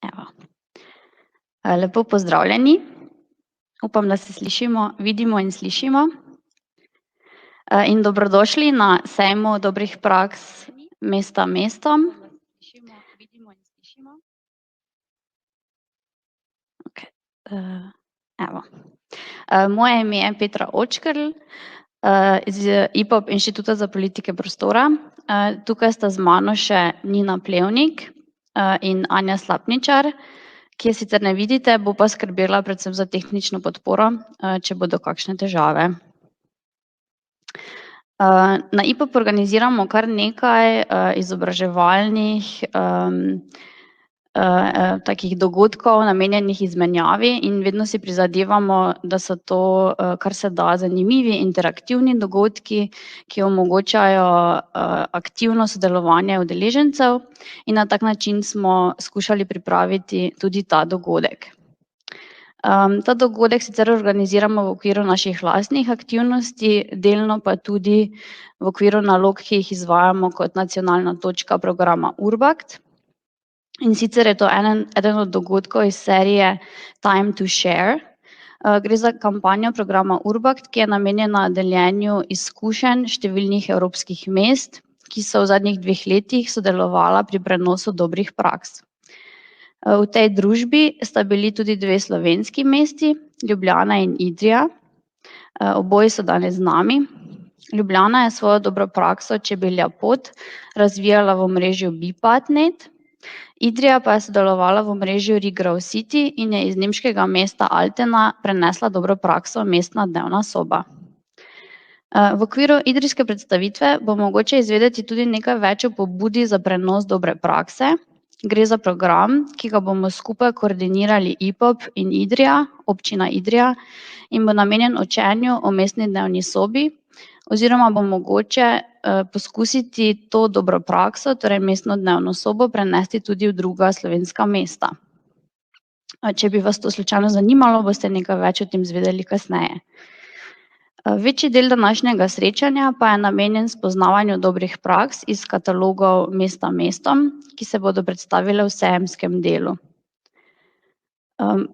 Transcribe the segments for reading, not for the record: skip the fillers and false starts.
Evo. Lepo pozdravljeni. Upam, da se slišimo, vidimo in slišimo. In dobrodošli na sejmu dobrih praks mesta mestom. Okay. Evo. Moje ime je Petra Očkerl iz IPOP Inštituta za politike prostora. Tukaj sta z mano še Nina Plevnik in Anja Slapničar, ki je sicer ne vidite, bo pa skrbela predvsem za tehnično podporo, če bodo kakšne težave. Na IPOP organiziramo kar nekaj izobraževalnih takih dogodkov, namenjenih izmenjavi, in vedno si prizadevamo, da so to kar se da zanimivi, interaktivni dogodki, ki omogočajo aktivno sodelovanje udeležencev, in na tak način smo skušali pripraviti tudi ta dogodek. Ta dogodek sicer organiziramo v okviru naših lastnih aktivnosti, delno pa tudi v okviru nalog, ki jih izvajamo kot nacionalna točka programa Urbact. In sicer je to eden od dogodkov iz serije Time to Share. Gre za kampanjo programa Urbact, ki je namenjena deljenju izkušenj številnih evropskih mest, ki so v zadnjih 2 letih sodelovala pri prenosu dobrih praks. V tej družbi sta bili tudi 2 slovenski mesti, Ljubljana in Idrija. Oboji so danes z nami. Ljubljana je svojo dobro prakso Čebelja pot razvijala v omrežju BiPAT.net, Idrija pa je sodelovala v omrežju Regrowth City in je iz nemškega mesta Altena prenesla dobro prakso Mestna dnevna soba. V okviru idrijske predstavitve bo mogoče izvedeti tudi nekaj več o pobudi za prenos dobre prakse. Gre za program, ki ga bomo skupaj koordinirali IPOP in Idrija, občina Idrija, in bo namenjen učenju o mestni dnevni sobi, oziroma bo mogoče poskusiti to dobro prakso, torej mestno dnevno sobo, prenesti tudi v druga slovenska mesta. Če bi vas to slučajno zanimalo, boste nekaj več o tem izvedeli kasneje. Večji del današnjega srečanja pa je namenjen spoznavanju dobrih praks iz katalogov Mesta mestom, ki se bodo predstavile v sejemskem delu.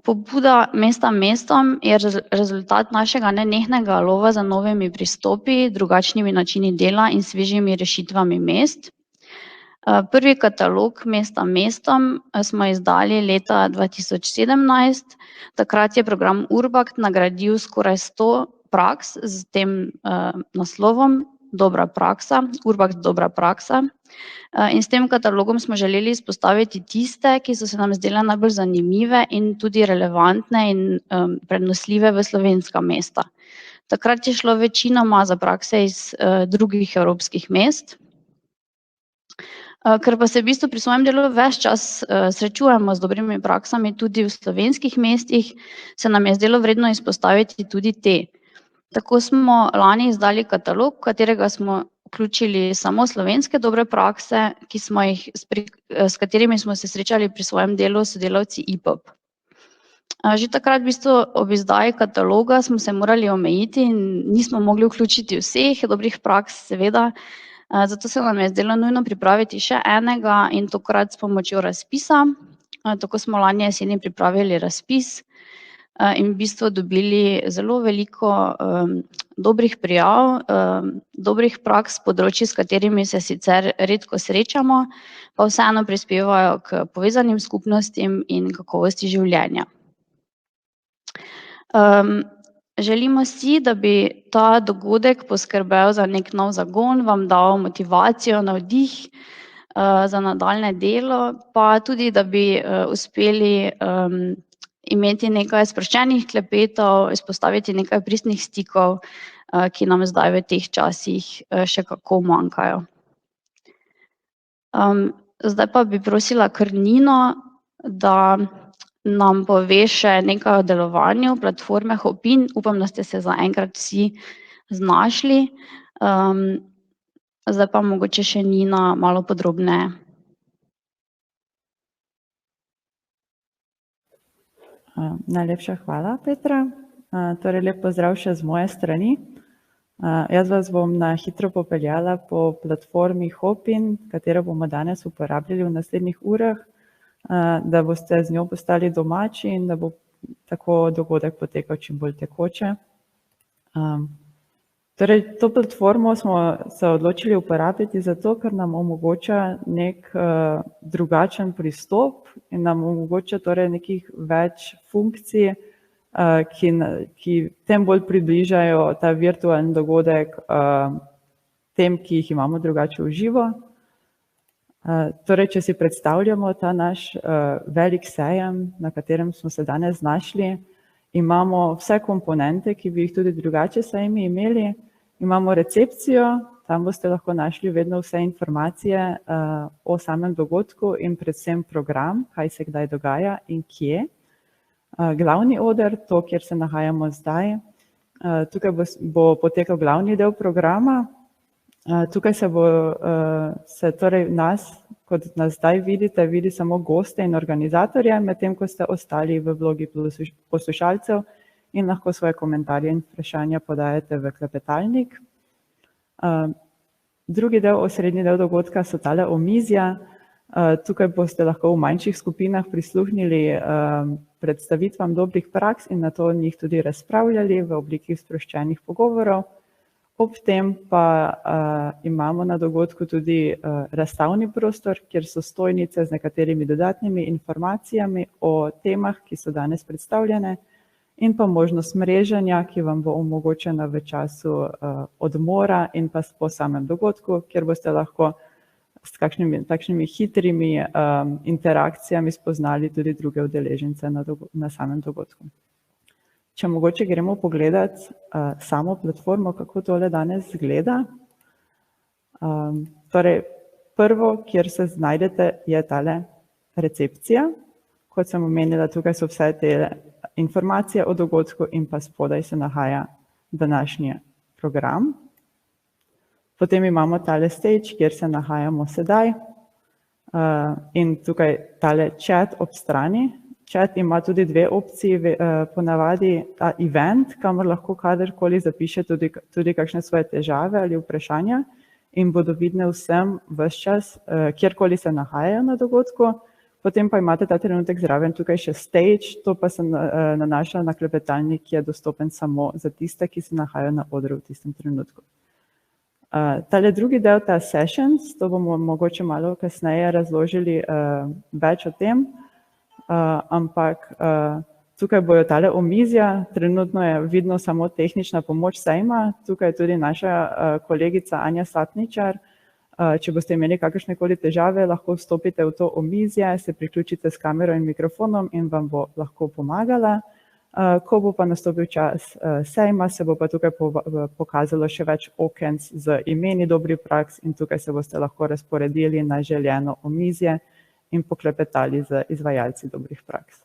Pobuda Mesta mestom je rezultat našega nenehnega lova za novimi pristopi, drugačnimi načini dela in svežimi rešitvami mest. Prvi katalog Mesta mestom smo izdali leta 2017. Takrat je program Urbact nagradil skoraj 100 praks s tem naslovom Dobra praksa, Urbact dobra praksa. In s tem katalogom smo želeli izpostaviti tiste, ki so se nam zdele najbolj zanimive in tudi relevantne in prenosljive v slovenska mesta. Takrat je šlo večinoma za prakse iz drugih evropskih mest. Ker pa se v bistvu pri svojem delu ves čas srečujemo z dobrimi praksami tudi v slovenskih mestih, se nam je zdelo vredno izpostaviti tudi te. Tako smo lani izdali katalog, v katerega smo vključili samo slovenske dobre prakse, s katerimi smo se srečali pri svojem delu sodelavci IPOP. Že takrat v bistvu ob izdaji kataloga smo se morali omejiti in nismo mogli vključiti vseh dobrih praks, seveda, zato se nam je zdelo nujno pripraviti še enega, in tokrat s pomočjo razpisa. Tako smo lani jeseni pripravili razpis in v bistvu dobili zelo veliko dobrih prijav, dobrih praks s področji, s katerimi se sicer redko srečamo, pa vseeno prispevajo k povezanim skupnostim in kakovosti življenja. Želimo si, da bi ta dogodek poskrbel za nek nov zagon, vam dal motivacijo, navdih za nadaljnje delo, pa tudi, da bi uspeli imeti nekaj sproščenih klepetov, izpostaviti nekaj pristnih stikov, ki nam zdaj v teh časih še kako manjkajo. Zdaj pa bi prosila kar Nino, da nam pove še nekaj o delovanju platforme Hopin. Upam, da ste se zaenkrat vsi znašli. Zdaj pa mogoče še Nina malo podrobneje. Najlepša hvala, Petra. Torej, lep pozdrav še z moje strani. Jaz vas bom na hitro popeljala po platformi Hopin, katero bomo danes uporabljali v naslednjih urah. da boste z njo postali domači in da bo tako dogodek potekal čim bolj tekoče. Torej, to platformo smo se odločili uporabiti zato, ker nam omogoča nek drugačen pristop in nam omogoča torej nekih več funkcij, ki tem bolj približajo ta virtualni dogodek tem, ki jih imamo drugače v živo. Torej, če si predstavljamo ta naš velik sejem, na katerem smo se danes znašli, imamo vse komponente, ki bi jih tudi drugače sejmi imeli. Imamo recepcijo, tam boste lahko našli vedno vse informacije o samem dogodku in predvsem program, kaj se kdaj dogaja in kje. Glavni oder, to, kjer se nahajamo zdaj, tukaj bo potekal glavni del programa. Tukaj se torej nas, kot nas zdaj vidite, vidi samo goste in organizatorje, medtem ko ste ostali v vlogi poslušalcev in lahko svoje komentarje in vprašanja podajate v klepetalnik. Drugi del, osrednji del dogodka so tale omizja. Tukaj boste lahko v manjših skupinah prisluhnili predstavitvam dobrih praks in nato o njih tudi razpravljali v obliki sproščenih pogovorov. Ob tem pa imamo na dogodku tudi razstavni prostor, kjer so stojnice z nekaterimi dodatnimi informacijami o temah, ki so danes predstavljene, in pa možnost mreženja, ki vam bo omogočena v času odmora in pa po samem dogodku, kjer boste lahko s takšnimi hitrimi interakcijami spoznali tudi druge udeležence na samem dogodku. Če mogoče gremo pogledati samo platformo, kako tole danes izgleda. Torej, prvo, kjer se znajdete, je tale recepcija. Kot sem omenila, tukaj so vse te informacije o dogodku in pa spodaj se nahaja današnji program. Potem imamo tale stage, kjer se nahajamo sedaj in tukaj tale chat ob strani. Chat ima tudi dve opciji, ponavadi ta event, kamor lahko kadarkoli zapiše tudi kakšne svoje težave ali vprašanja in bodo vidne vsem ves čas, kjerkoli se nahajajo na dogodku. Potem pa imate ta trenutek zraven tukaj še stage, to pa se nanaša na klepetalnik, ki je dostopen samo za tiste, ki se nahajajo na odru v tistem trenutku. Tale drugi del, ta sessions, to bomo mogoče malo kasneje razložili več o tem, ampak tukaj bojo tale omizja, trenutno je vidno samo tehnična pomoč sejma, tukaj je tudi naša kolegica Anja Satničar. Če boste imeli kakršnekoli težave, lahko vstopite v to omizje, se priključite s kamero in mikrofonom in vam bo lahko pomagala. Ko bo pa nastopil čas sejma, se bo pa tukaj pokazalo še več okenc z imeni dobrih praks in tukaj se boste lahko razporedili na željeno omizje in poklepetali z izvajalci dobrih praks.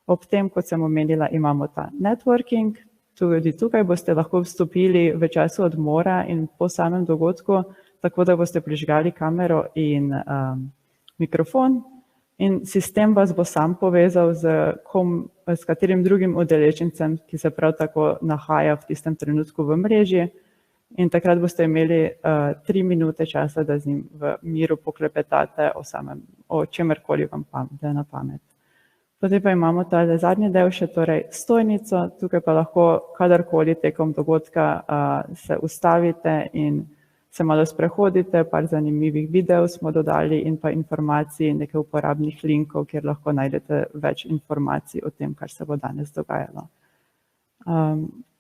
Ob tem, kot sem omenila, imamo ta networking. Tudi tukaj boste lahko vstopili v času odmora in po samem dogodku, tako da boste prižgali kamero in mikrofon in sistem vas bo sam povezal s katerim drugim udeležencem, ki se prav tako nahaja v tistem trenutku v mreži in takrat boste imeli 3 minute časa, da z njim v miru poklepetate o čemerkoli vam pade na pamet. Potem pa imamo tale zadnji del še torej stojnico, tukaj pa lahko kadarkoli tekom dogodka se ustavite in se malo sprehodite, par zanimivih videov smo dodali in pa informacij, nekaj uporabnih linkov, kjer lahko najdete več informacij o tem, kar se bo danes dogajalo.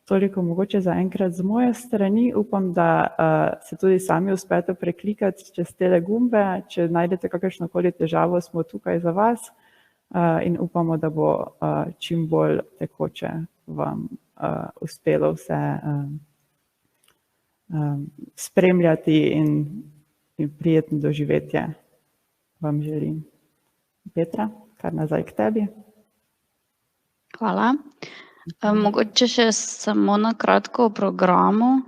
Toliko mogoče za enkrat z moje strani, upam, da se tudi sami uspete preklikati čez tele gumbe, če najdete kakršnokoli težavo, smo tukaj za vas in upamo, da bo čim bolj tekoče vam uspelo vse spremljati in prijetno doživetje vam želim. Petra, kar nazaj k tebi. Hvala. Mogoče še samo na kratko o programu,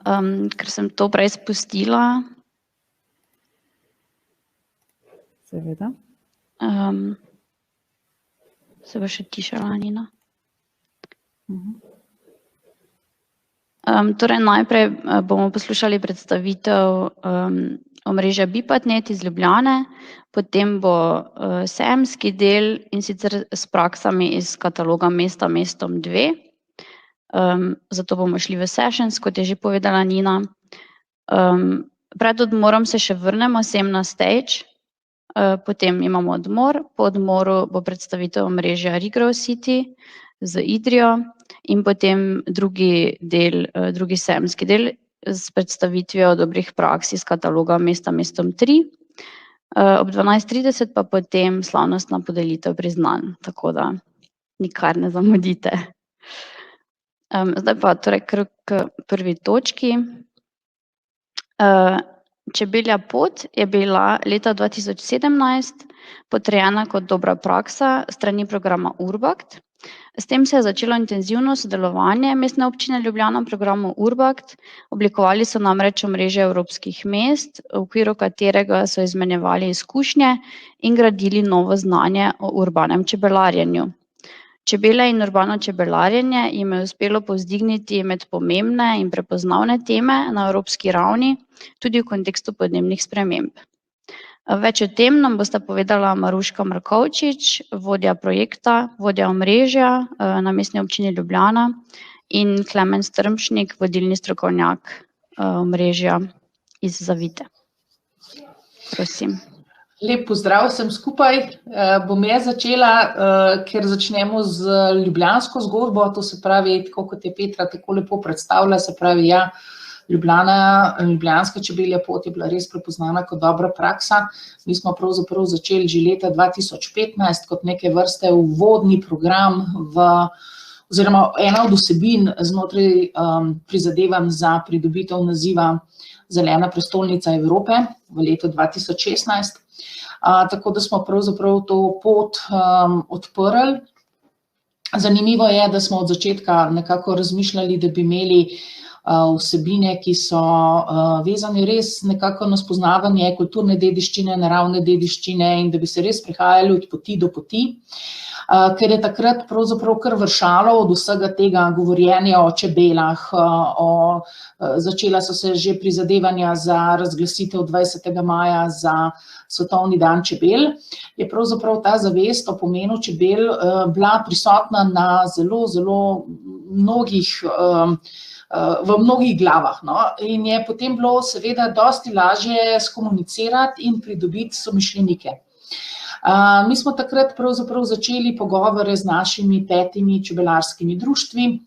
ker sem to prej spustila. Seveda. Se bo še tišala, Nina. Torej najprej bomo poslušali predstavitev omrežja BIPATNET iz Ljubljane, Potem bo sejemski del, in sicer s praksami iz kataloga Mesta mestom 2. Zato bomo šli v sessions, kot je že povedala Nina. Pred odmorom se še vrnemo sem na stage, potem imamo odmor, po odmoru bo predstavitev omrežja Regrow City z Idrijo in potem drugi sejemski del s predstavitvijo dobrih praks iz kataloga Mesta mestom 3. Ob 12:30 pa potem slavnostna podelitev priznanj, tako da nikar ne zamudite. Zdaj pa torej k prvi točki. Čebelja pot je bila leta 2017 potrjena kot dobra praksa strani programa Urbact. S tem se je začelo intenzivno sodelovanje Mestne občine Ljubljana v programu Urbact. Oblikovali so namreč omrežje evropskih mest, v okviru katerega so izmenjevali izkušnje in gradili novo znanje o urbanem čebelarjenju. Čebele in urbano čebelarjenje jim je uspelo povzdigniti med pomembne in prepoznavne teme na evropski ravni, tudi v kontekstu podnebnih sprememb. Več o tem nam bosta povedala Maruška Markovčič, vodja projekta, vodja omrežja na Mestni občini Ljubljana, in Klemen Strmšnik, vodilni strokovnjak omrežja iz Zavite. Prosim. Lep pozdrav vsem skupaj. Bom jaz začela, ker začnemo z ljubljansko zgodbo, to se pravi, tako kot je Petra tako lepo predstavila, se pravi, ja, ljubljanska čebelja pot je bila res prepoznana kot dobra praksa. Mi smo pravzaprav začeli že leta 2015 kot neke vrste uvodni program oziroma ena od vsebin znotraj prizadevanj za pridobitev naziva Zelena prestolnica Evrope v letu 2016. Tako da smo pravzaprav to pot odprli. Zanimivo je, da smo od začetka nekako razmišljali, da bi imeli vsebine, ki so vezane res nekako na spoznavanje kulturne dediščine, naravne dediščine in da bi se res prehajali od poti do poti. Ker je takrat pravzaprav kar vršalo od vsega tega govorjenja o čebelah, začela so se že prizadevanja za razglasitev 20. maja za Svetovni dan čebel, je pravzaprav ta zavest o pomenu čebel bila prisotna na zelo mnogih v mnogih glavah, no, in je potem bilo seveda dosti lažje skomunicirati in pridobiti somišljenike. Mi smo takrat pravzaprav začeli pogovore z našimi 5 čebelarskimi društvi.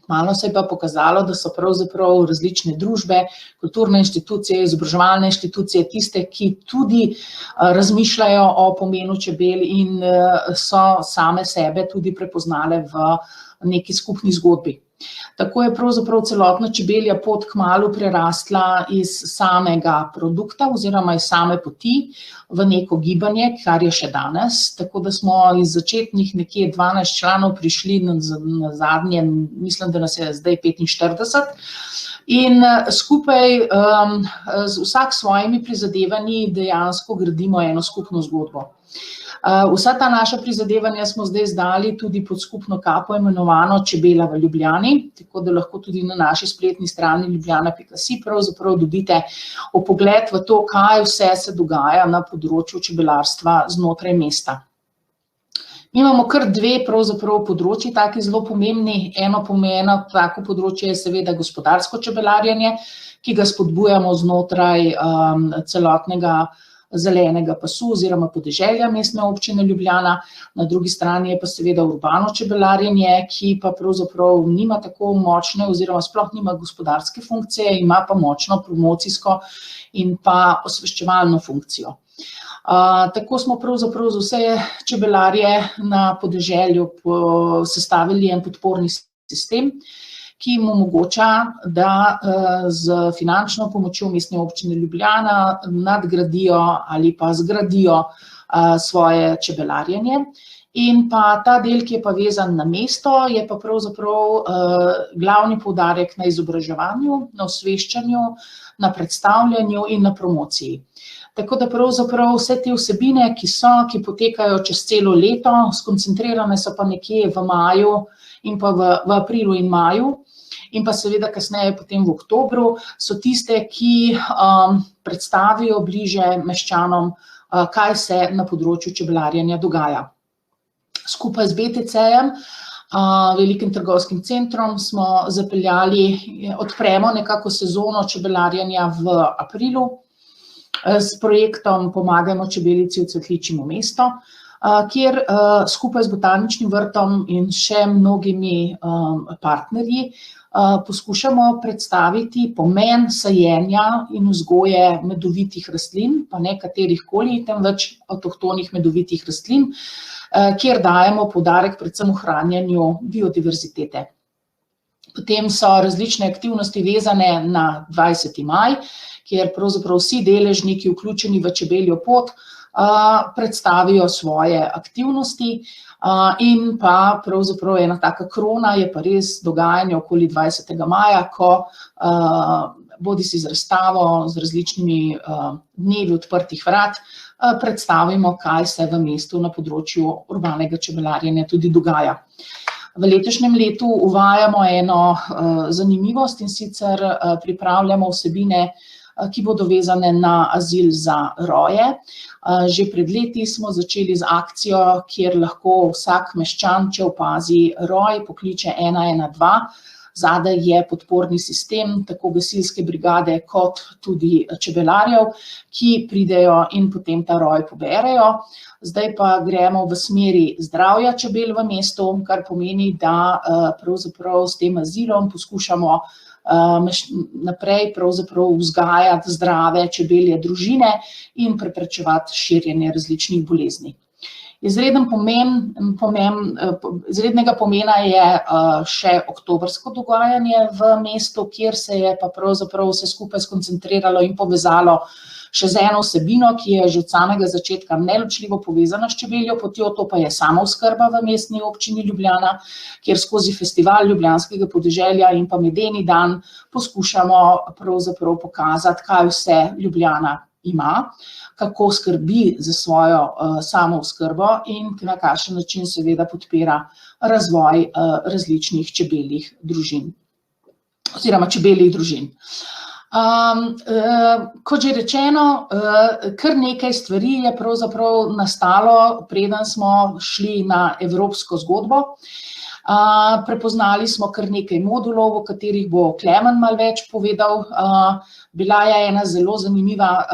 Malo se je pa pokazalo, da so pravzaprav različne družbe, kulturne inštitucije, izobraževalne inštitucije, tiste, ki tudi razmišljajo o pomenu čebel in so same sebe tudi prepoznale v neki skupni zgodbi. Tako je pravzaprav celotna čebelja pot kmalu prerastla iz samega produkta oziroma iz same poti v neko gibanje, kar je še danes. Tako da smo iz začetnih nekje 12 članov prišli na zadnje, mislim, da nas je zdaj 45. In skupaj vsak s svojimi prizadevanji dejansko gradimo eno skupno zgodbo. Vsa ta naša prizadevanja smo zdaj izdali tudi pod skupno kapo imenovano Čebela v Ljubljani, tako da lahko tudi na naši spletni strani ljubljana.si pravzaprav dobite vpogled v to, kaj vse se dogaja na področju čebelarstva znotraj mesta. Mi imamo kar dve pravzaprav področji, taki zelo pomembni. Eno tako področje je seveda gospodarsko čebelarjenje, ki ga spodbujamo znotraj celotnega zelenega pasu oziroma podeželja Mestne občine Ljubljana. Na drugi strani je pa seveda urbano čebelarjenje, ki pa pravzaprav nima tako močne oziroma sploh nima gospodarske funkcije, ima pa močno promocijsko in pa osveščevalno funkcijo. Tako smo pravzaprav za vse čebelarje na podeželju sestavili en podporni sistem, ki jim omogoča, da z finančno pomočjo Mestne občine Ljubljana nadgradijo ali pa zgradijo svoje čebelarjenje. In pa ta del, ki je pa vezan na mesto, je pa pravzaprav glavni poudarek na izobraževanju, na osveščanju, na predstavljanju in na promociji. Tako da pravzaprav vse te vsebine, ki potekajo čez celo leto, skoncentrirane so pa nekje v maju in pa v aprilu in maju, in pa seveda kasneje potem v oktobru, so tiste, ki predstavijo bliže meščanom kaj se na področju čebelarjenja dogaja. Skupaj z BTC-jem, velikim trgovskim centrom, smo zapeljali, odpremo nekako sezono čebelarjenja v aprilu. S projektom Pomagajmo čebelici v cvetličino mesto, kjer skupaj z Botaničnim vrtom in še mnogimi partnerji poskušamo predstaviti pomen sajenja in vzgoje medovitih rastlin, pa ne katerihkoli, temveč avtohtonih medovitih rastlin, kjer dajemo poudarek predvsem ohranjanju biodiverzitete. Potem so različne aktivnosti vezane na 20. maj, kjer pravzaprav vsi deležniki, vključeni v čebeljo pot, predstavijo svoje aktivnosti in pa pravzaprav ena taka krona je pa res dogajanje okoli 20. maja, ko bodisi z razstavo, z različnimi dnevi odprtih vrat, predstavimo, kaj se v mestu na področju urbanega čebelarjenja tudi dogaja. V letošnjem letu uvajamo eno zanimivost, in sicer pripravljamo vsebine, ki bodo vezane na azil za roje. Že pred leti smo začeli z akcijo, kjer lahko vsak meščan, če opazi roj, pokliče 112. Zadaj je podporni sistem, tako gasilske brigade kot tudi čebelarjev, ki pridejo in potem ta roj poberejo. Zdaj pa gremo v smeri zdravja čebel v mestu, kar pomeni, da pravzaprav s tem azilom poskušamo naprej pravzaprav vzgajati zdrave čebelje družine in preprečevati širjenje različnih bolezni. Izrednega pomena je še oktobrsko dogajanje v mestu, kjer se je pa pravzaprav vse skupaj skoncentriralo in povezalo še z eno vsebino, ki je že od samega začetka neločljivo povezana s čebeljo potjo, to pa je samooskrba v Mestni občini Ljubljana, kjer skozi festival Ljubljanskega podeželja in pa medeni dan poskušamo pravzaprav pokazati, kaj vse Ljubljana ima, kako skrbi za svojo samooskrbo in na kakšen način seveda podpira razvoj različnih čebeljih družin oziroma čebeljih družin. Kot že rečeno, kar nekaj stvari je pravzaprav nastalo, preden smo šli na evropsko zgodbo. Prepoznali smo kar nekaj modulov, o katerih bo Klemen malo več povedal. Bila je ena zelo zanimiva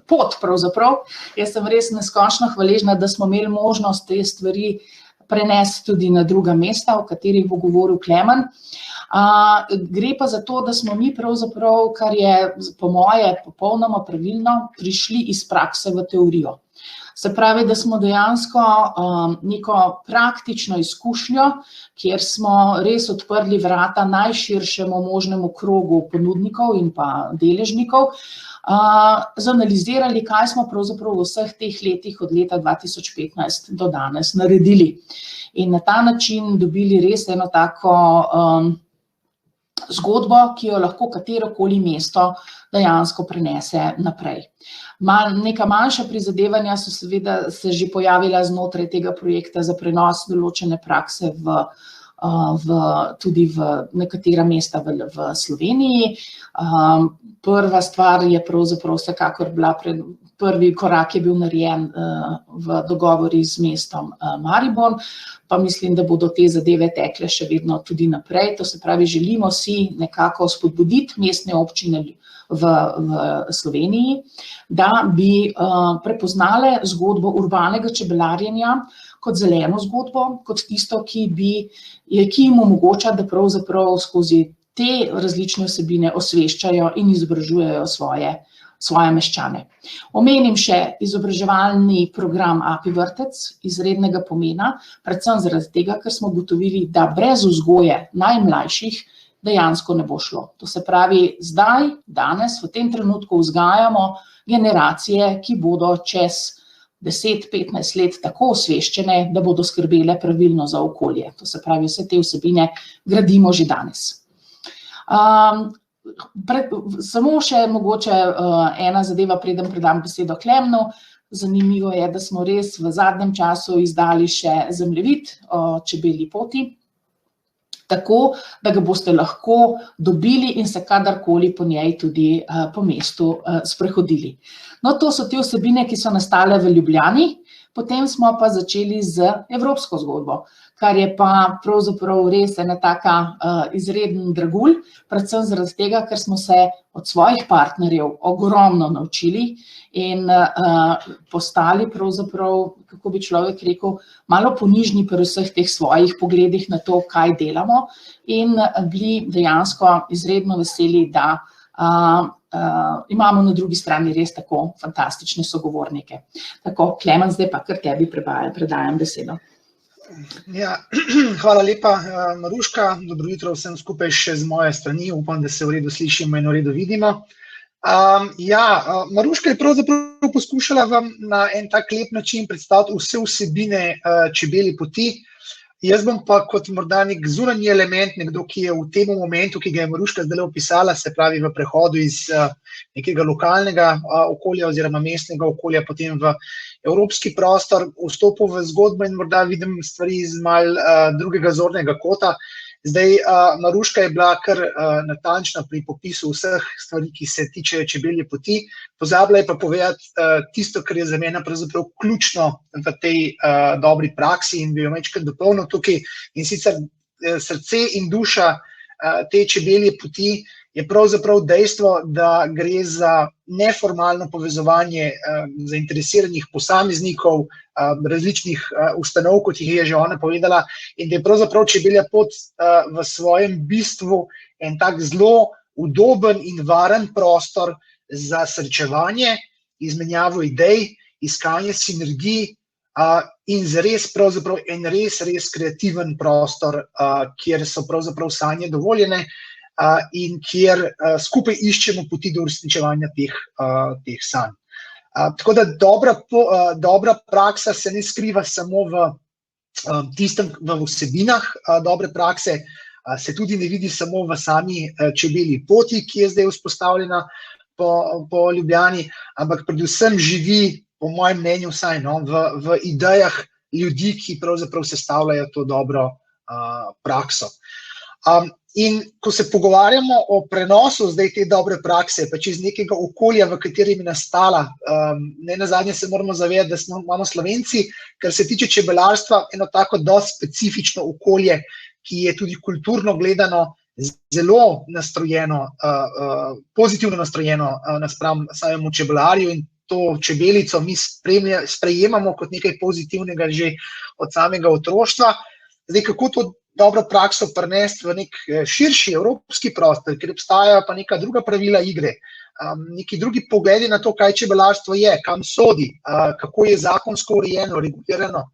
pot pravzaprav. Jaz sem res neskončno hvaležna, da smo imeli možnost te stvari prenesti tudi na druga mesta, o katerih bo govoril Klemen. Gre pa za to, da smo mi pravzaprav, kar je po moje popolnoma pravilno, prišli iz prakse v teorijo. Se pravi, da smo dejansko neko praktično izkušnjo, kjer smo res odprli vrata najširšemu možnemu krogu ponudnikov in pa deležnikov, zanalizirali, kaj smo pravzaprav v vseh teh letih od leta 2015 do danes naredili. In na ta način dobili res eno tako zgodbo, ki jo lahko katerokoli mesto dejansko prenese naprej. Neka manjša prizadevanja so seveda se že pojavila znotraj tega projekta za prenos določene prakse tudi v nekatera mesta v Sloveniji. Prva stvar je pravzaprav vsekakor bila, prvi korak je bil narejen v dogovori z mestom Maribor, pa mislim, da bodo te zadeve tekle še vedno tudi naprej. To se pravi, želimo si nekako spodbuditi mestne občine v Sloveniji, da bi prepoznale zgodbo urbanega čebelarjenja kot zeleno zgodbo, kot tisto, ki jim omogoča, da pravzaprav skozi te različne vsebine osveščajo in izobražujejo svoje meščane. Omenim še izobraževalni program API vrtec, izrednega pomena, predvsem zaradi tega, ker smo ugotovili, da brez vzgoje najmlajših dejansko ne bo šlo. To se pravi, zdaj, danes, v tem trenutku vzgajamo generacije, ki bodo čez 10-15 let tako osveščene, da bodo skrbele pravilno za okolje. To se pravi, vse te vsebine gradimo že danes. Samo še mogoče ena zadeva, preden predam besedo Klemnu. Zanimivo je, da smo res v zadnjem času izdali še zemljevid o čebelji poti. tako da ga boste lahko dobili in se kadarkoli po njej tudi po mestu sprehodili. No, to so te vsebine, ki so nastale v Ljubljani, potem smo pa začeli z evropsko zgodbo, kar je pa pravzaprav res ena taka izreden dragulj, predvsem zaradi tega, ker smo se od svojih partnerjev ogromno naučili in postali pravzaprav, kako bi človek rekel, malo ponižni pri vseh teh svojih pogledih na to, kaj delamo, in bili dejansko izredno veseli, da imamo na drugi strani res tako fantastične sogovornike. Tako, Klemen, zdaj pa kar tebi predajam besedo. Ja, hvala lepa, Maruška. Dobro jutro vsem skupaj še z moje strani. Upam, da se v redu slišimo in v redu vidimo. Maruška je pravzaprav poskušala vam na en tak lep način predstaviti vse vsebine Čebelje poti. Jaz bom pa kot morda nek zunanji element, nekdo, ki je v tem momentu, ki ga je Maruška zdaj opisala, se pravi v prehodu iz nekega lokalnega okolja oziroma mestnega okolja, potem v evropski prostor, vstopil v zgodbo in morda vidim stvari iz malo drugega zornega kota. Zdaj, Maruška je bila kar natančna pri popisu vseh stvari, ki se tičejo Čebelje poti. Pozabila je pa povedati tisto, kar je za mene pravzaprav ključno v tej dobri praksi in bi jo večkrat dopolnil tukaj. In sicer srce in duša te Čebelje poti je pravzaprav dejstvo, da gre za neformalno povezovanje zainteresiranih posameznikov, različnih ustanov, kot jih je že ona povedala, in da je pravzaprav Čebelja pot v svojem bistvu en tak zelo udoben in varen prostor za srečevanje, izmenjavo idej, iskanje sinergij in zares pravzaprav en res kreativen prostor, kjer so pravzaprav sanje dovoljene, in kjer skupaj iščemo poti do uresničevanja teh sanj. Tako da dobra praksa se ne skriva samo v tistem v vsebinah dobre prakse, se tudi ne vidi samo v sami Čebelji poti, ki je zdaj vzpostavljena po Ljubljani, ampak predvsem živi, po mojem mnenju vsaj, v idejah ljudi, ki pravzaprav sestavljajo to dobro prakso. In ko se pogovarjamo o prenosu zdaj te dobre prakse, pa čez nekega okolja, v katerem je nastala, ne nazadnje se moramo zavedati, da imamo Slovenci, kar se tiče čebelarstva, eno tako dosti specifično okolje, ki je tudi kulturno gledano zelo nastrojeno, pozitivno nastrojeno naspram samemu čebelarju, in to čebelico mi sprejemamo kot nekaj pozitivnega že od samega otroštva. Zdaj, kako to dobro prakso prenesti v nek širši evropski prostor, ker obstajajo pa neka druga pravila igre, neki drugi pogledi na to, kaj čebelarstvo je, kam sodi, kako je zakonsko urejeno, regulirano,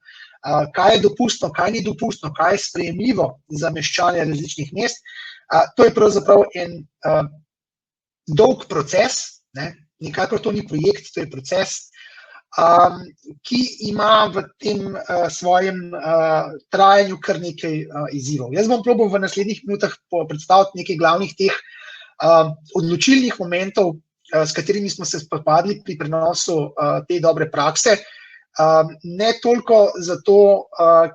kaj je dopustno, kaj ni dopustno, kaj je sprejemljivo za meščane različnih mest. To je pravzaprav en dolg proces, nikakor to ni projekt, to je proces, ki ima v tem svojem trajanju kar nekaj izzivov. Jaz bom probal v naslednjih minutah predstaviti nekaj glavnih teh odločilnih momentov, s katerimi smo se spopadli pri prenosu te dobre prakse. Ne toliko zato,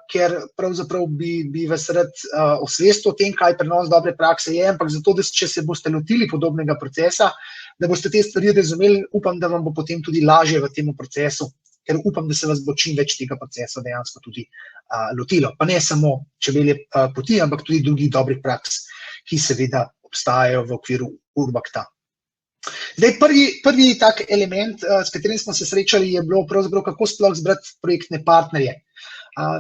ker pravzaprav bi vas rad osvestil o tem, kaj prenos dobre prakse je, ampak zato, da če se boste lotili podobnega procesa, da boste te stvari razumeli, upam, da vam bo potem tudi lažje v tem procesu, ker upam, da se vas bo čim več tega procesa dejansko tudi lotilo. Pa ne samo Čebelje poti, ampak tudi drugih dobrih praks, ki seveda obstajajo v okviru Urbakta. Zdaj, prvi tak element, s katerim smo se srečali, je bilo pravzaprav, kako sploh zbrati projektne partnerje.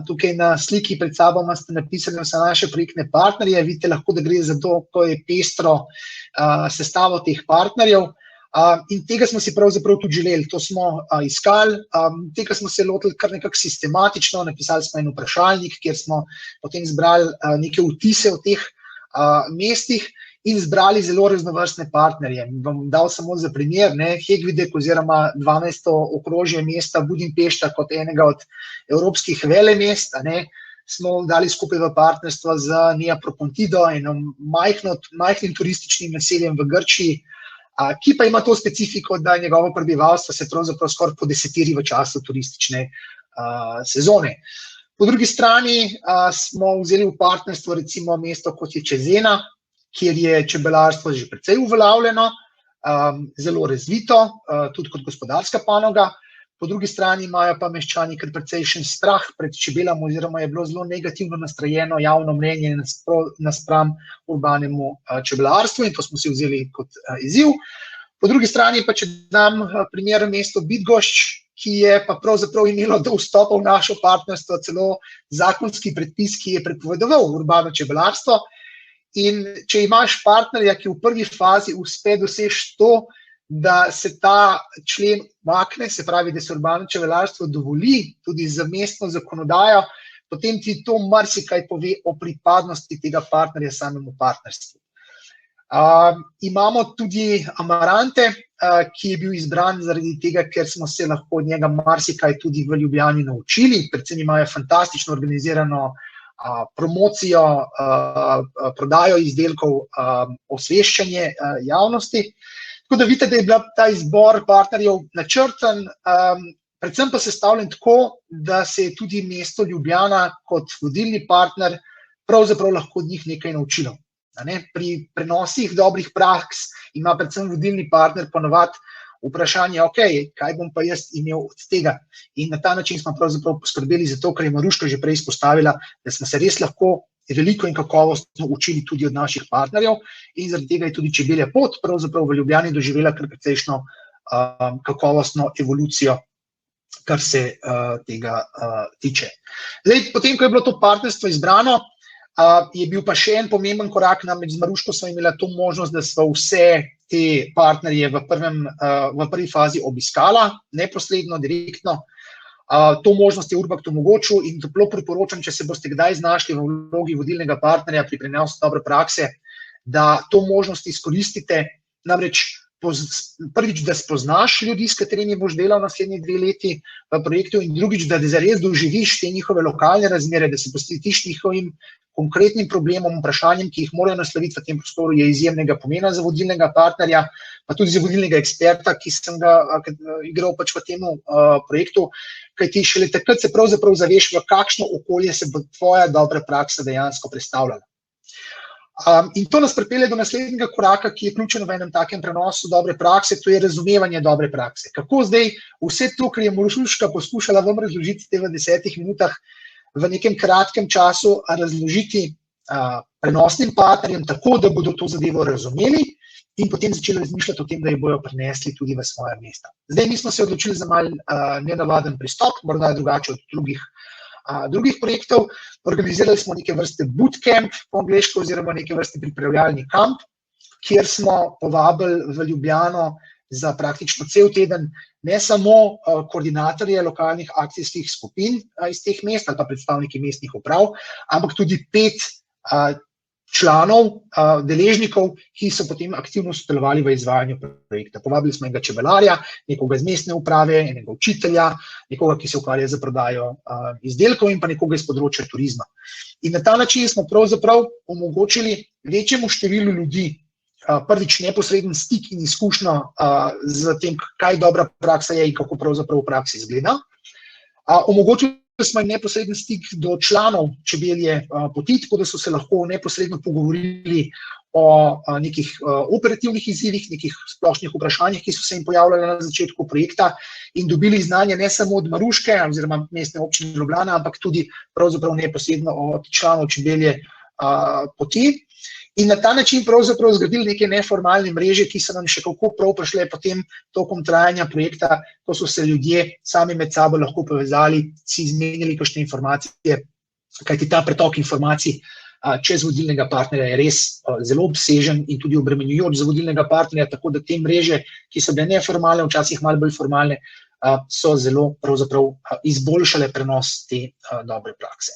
Tukaj na sliki pred sabo ste napisali vse naše projektne partnerje, vidite lahko, da gre za to, ko je pestro sestavo teh partnerjev, in tega smo si pravzaprav tudi želeli, to smo iskali, tega smo se lotili kar nekako sistematično, napisali smo en vprašalnik, kjer smo potem zbrali neke vtise o teh mestih in zbrali zelo raznovrstne partnerje. Bom dal samo za primer, Hegvidek oziroma 12. okrožje mesta Budimpešta kot enega od evropskih velemest, smo dali skupaj v partnerstvo z Nea Propontido, enom majhnim turističnim naseljem v Grčiji, ki pa ima to specifiko, da njegovo prebivalstvo se pravzaprav skoraj podesetiri v času turistične sezone. Po drugi strani smo vzeli v partnerstvo recimo mesto kot je Čezena, kjer je čebelarstvo že precej uveljavljeno, zelo razvito, tudi kot gospodarska panoga. Po drugi strani imajo pa meščani kar precejšen strah pred čebelami oziroma je bilo zelo negativno nastrojeno javno mnenje naspram urbanemu čebelarstvu in to smo si vzeli kot izziv. Po drugi strani pa, če dam primer mesto Bydgoszcz, ki je pa pravzaprav imelo do vstopa v našo partnerstvo celo zakonski predpis, ki je prepovedoval urbano čebelarstvo. In če imaš partnerja, ki v prvi fazi uspe doseči to, da se ta člen umakne, se pravi, da se urbano čebelarstvo dovoli tudi za mestno zakonodajo, potem ti to marsikaj pove o pripadnosti tega partnerja samemu partnerstvu. Imamo tudi Amarante, ki je bil izbran zaradi tega, ker smo se lahko od njega marsikaj tudi v Ljubljani naučili, predvsem imajo fantastično organizirano promocijo, prodajo izdelkov, osveščanje javnosti. Tako da vidite, da je bil ta izbor partnerjev načrten, predvsem pa sestavljen tako, da se je tudi mesto Ljubljana kot vodilni partner pravzaprav lahko od njih nekaj naučilo. Pri prenosih dobrih praks ima predvsem vodilni partner ponavadi vprašanje, kaj bom pa jaz imel od tega. In na ta način smo pravzaprav poskrbeli za to, kar je Maruška že prej izpostavila, da smo se res lahko veliko in kakovostno učili tudi od naših partnerjev in zaradi tega je tudi Čebelja pot pravzaprav v Ljubljani doživela kar precejšno kakovostno evolucijo, kar se tega tiče. Zdaj, potem, ko je bilo to partnerstvo izbrano, je bil pa še en pomemben korak, namreč z Maruško smo imela to možnost, da smo vse te partnerje v prvi fazi obiskala, neposredno, direktno. To možnost je Urbact omogočil in toplo priporočam, če se boste kdaj znašli v vlogi vodilnega partnerja pri prenosu dobre prakse, da to možnost izkoristite, namreč prvič, da spoznaš ljudi, s katerimi boš delal naslednji 2 leti v projektu in drugič, da zares doživiš te njihove lokalne razmere, da se posvetiš njihovim konkretnim problemom, vprašanjem, ki jih morajo nasloviti v tem prostoru, je izjemnega pomena za vodilnega partnerja, pa tudi za vodilnega eksperta, ki sem ga igral pač v tem projektu, kajti šele takrat se pravzaprav zaveš, v kakšno okolje se bo tvoja dobra praksa dejansko predstavljala. In to nas pripelje do naslednjega koraka, ki je ključen v enem takem prenosu dobre prakse, to je razumevanje dobre prakse. Kako zdaj vse to, kar je Maruška poskušala vam razložiti v 10 minutah, v nekem kratkem času razložiti prenosnim partnerjem tako, da bodo to zadevo razumeli in potem začeli razmišljati o tem, da jo bojo prinesli tudi v svoje mesta. Zdaj, mi smo se odločili za malo nenavaden pristop, morda je drugače od drugih projektov. Organizirali smo neke vrste bootcamp po angleško oziroma neke vrste pripravljalni kamp, kjer smo povabili v Ljubljano za praktično cel teden ne samo koordinatorje lokalnih akcijskih skupin iz teh mest ali pa predstavniki mestnih uprav, ampak tudi 5 članov, deležnikov, ki so potem aktivno sodelovali v izvajanju projekta. Povabili smo enega čebelarja, nekoga iz mestne uprave, enega učitelja, nekoga, ki se ukvarja z prodajo izdelkov in pa nekoga iz področja turizma. In na ta način smo pravzaprav omogočili večjemu številu ljudi prvič neposreden stik in izkušnjo z tem, kaj dobra praksa je in kako pravzaprav v praksi izgleda. Omogočili smo jim neposreden stik do članov Čebelje poti, tako da so se lahko neposredno pogovorili o nekih operativnih izzivih, nekih splošnih vprašanjih, ki so se jim pojavljali na začetku projekta in dobili znanje ne samo od Maruške oziroma mestne občine Ljubljana, ampak tudi pravzaprav neposredno od članov Čebelje poti. In na ta način pravzaprav zgradili neke neformalne mreže, ki so nam še kako prav prišle potem tokom trajanja projekta, ko so se ljudje sami med sabo lahko povezali, si izmenjali kakšne informacije, kajti ta pretok informacij čez vodilnega partnerja je res zelo obsežen in tudi obremenjujoč za vodilnega partnerja, tako da te mreže, ki so bile neformalne, včasih malo bolj formalne, so zelo pravzaprav izboljšale prenos te dobre prakse.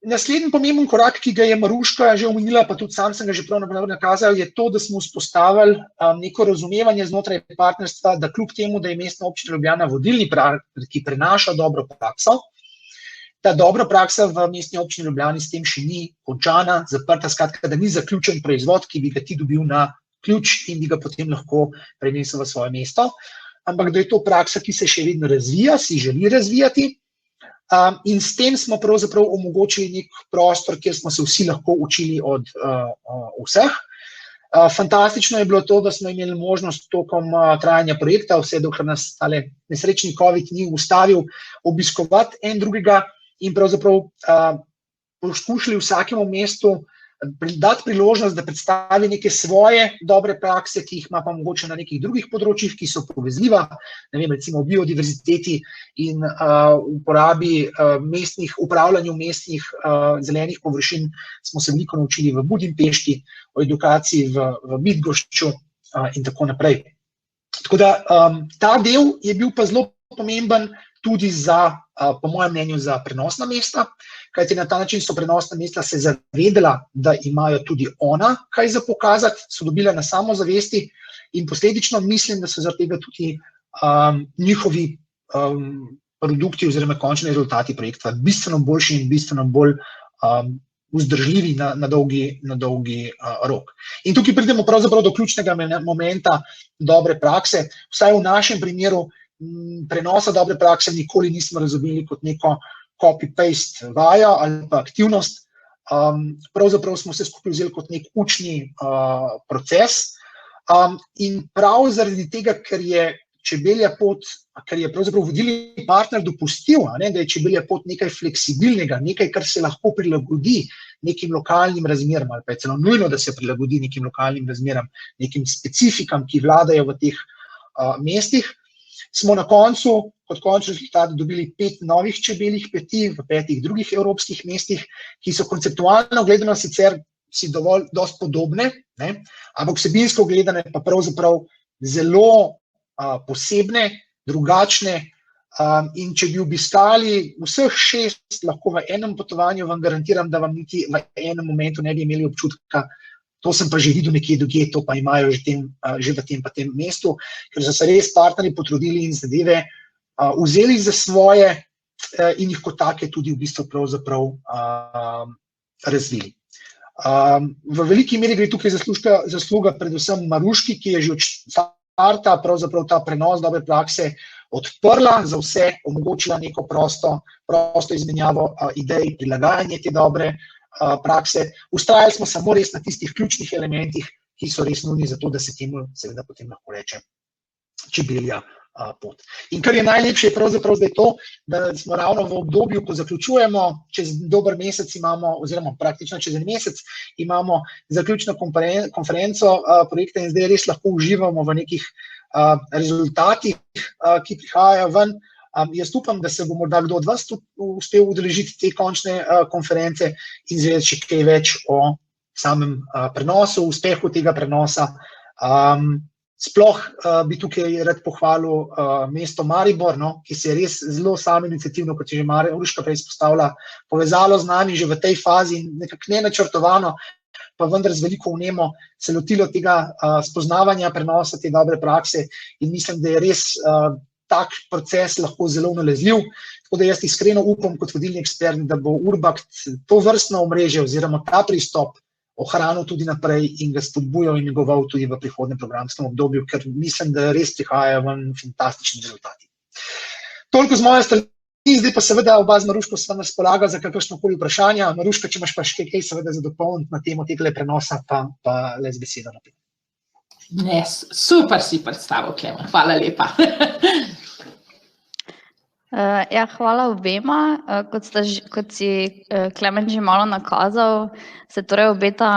Naslednji pomemben korak, ki ga je Maruška že omenila, pa tudi sam sem ga že prav nakazal, je to, da smo vzpostavili neko razumevanje znotraj partnerstva, da kljub temu, da je mestna občina Ljubljana vodilni partner, ki prenaša dobro prakso, ta dobra praksa v mestni občini Ljubljani s tem še ni končana, zaprta, skratka, da ni zaključen proizvod, ki bi ga ti dobil na ključ in bi ga potem lahko prenesel v svoje mesto, ampak da je to praksa, ki se še vedno razvija, si želi razvijati. In s tem smo pravzaprav omogočili nek prostor, kjer smo se vsi lahko učili od vseh. Fantastično je bilo to, da smo imeli možnost tokom trajanja projekta, vse dokler nas tale nesrečni COVID ni ustavil, obiskovati en drugega in pravzaprav poskušali vsakemu mestu dati priložnost, da predstavi neke svoje dobre prakse, ki jih ima pa mogoče na nekih drugih področjih, ki so povezljiva, ne vem, recimo o biodiverziteti in upravljanju mestnih zelenih površin smo se veliko naučili v Budimpešti, o edukaciji v Bydgoszču in tako naprej. Tako da ta del je bil pa zelo pomemben tudi za, po mojem mnenju, za prenosna mesta, kajti na ta način so prenosna mesta se zavedala, da imajo tudi ona kaj za pokazati, so dobila na samozavesti in posledično mislim, da so zaradi tega tudi njihovi produkti oziroma končni rezultati projekta bistveno boljši in bistveno bolj vzdržljivi na dolgi rok. In tukaj pridemo pravzaprav do ključnega momenta dobre prakse, vsaj v našem primeru prenosa dobre prakse nikoli nismo razumeli kot neko copy-paste vajo ali pa aktivnost. Pravzaprav smo se skupaj vzeli kot nek učni proces in prav zaradi tega, ker je Čebelja pot, ker je pravzaprav vodilni partner dopustil, da je Čebelja pot nekaj fleksibilnega, nekaj, kar se lahko prilagodi nekim lokalnim razmeram ali pa je celo nujno, da se prilagodi nekim lokalnim razmeram, nekim specifikam, ki vladajo v teh mestih, smo na koncu, kot končni rezultat, dobili 5 novih čebeljih kleti v 5 drugih evropskih mestih, ki so konceptualno gledano sicer si dosti podobne, ampak vsebinsko gledane pa pravzaprav zelo posebne, drugačne in če bi obiskali vseh 6 lahko v enem potovanju, vam garantiram, da vam niti v enem momentu ne bi imeli občutka, to sem pa že videl nekje drugje, to pa imajo že v tem mestu, ker so se res partnerji potrudili in zadeve vzeli za svoje in jih kot take tudi v bistvu pravzaprav razvili. V veliki meri gre tukaj zasluga predvsem Maruški, ki je že od starta pravzaprav ta prenos dobre prakse odprla za vse, omogočila neko prosto izmenjavo idej, prilagajanje te dobre prakse. Vztrajali smo samo res na tistih ključnih elementih, ki so res nujni za to, da se temu seveda potem lahko reče Čebelja pot. In kar je najlepše je pravzaprav zdaj to, da smo ravno v obdobju, ko zaključujemo, čez dober mesec imamo, oziroma praktično čez en mesec imamo zaključno konferenco projekta in zdaj res lahko uživamo v nekih rezultatih, ki prihajajo ven. Jaz upam, da se bo morda kdo od vas uspel udeležiti te končne konference in izvedeti še kaj več o samem prenosu, uspehu tega prenosa. Sploh bi tukaj rad pohvalil mesto Maribor, ki se je res zelo samoiniciativno, kot je že Maruška prej izpostavila, povezalo z nami že v tej fazi in nekako nenačrtovano, pa vendar z veliko vnemo se lotilo tega spoznavanja prenosa te dobre prakse in mislim, da je res tak proces lahko zelo nalezljiv, tako da jaz iskreno upam kot vodilni ekspert, da bo Urbact to vrstno omrežje oziroma ta pristop ohranil tudi naprej in ga spodbujal in negoval tudi v prihodnem programskem obdobju, ker mislim, da res prihajajo ven fantastični rezultati. Toliko z moje strani, zdaj pa seveda oba z Maruško sva na razpolago za kakršnokoli vprašanja. Maruška, če imaš pa še kaj seveda za dopolniti na temo tega prenosa, pa le z besedo naprej. Ne, super si predstavil, Klemen, hvala lepa. Ja, hvala obema. Kot si Klemen že malo nakazal, se torej obeta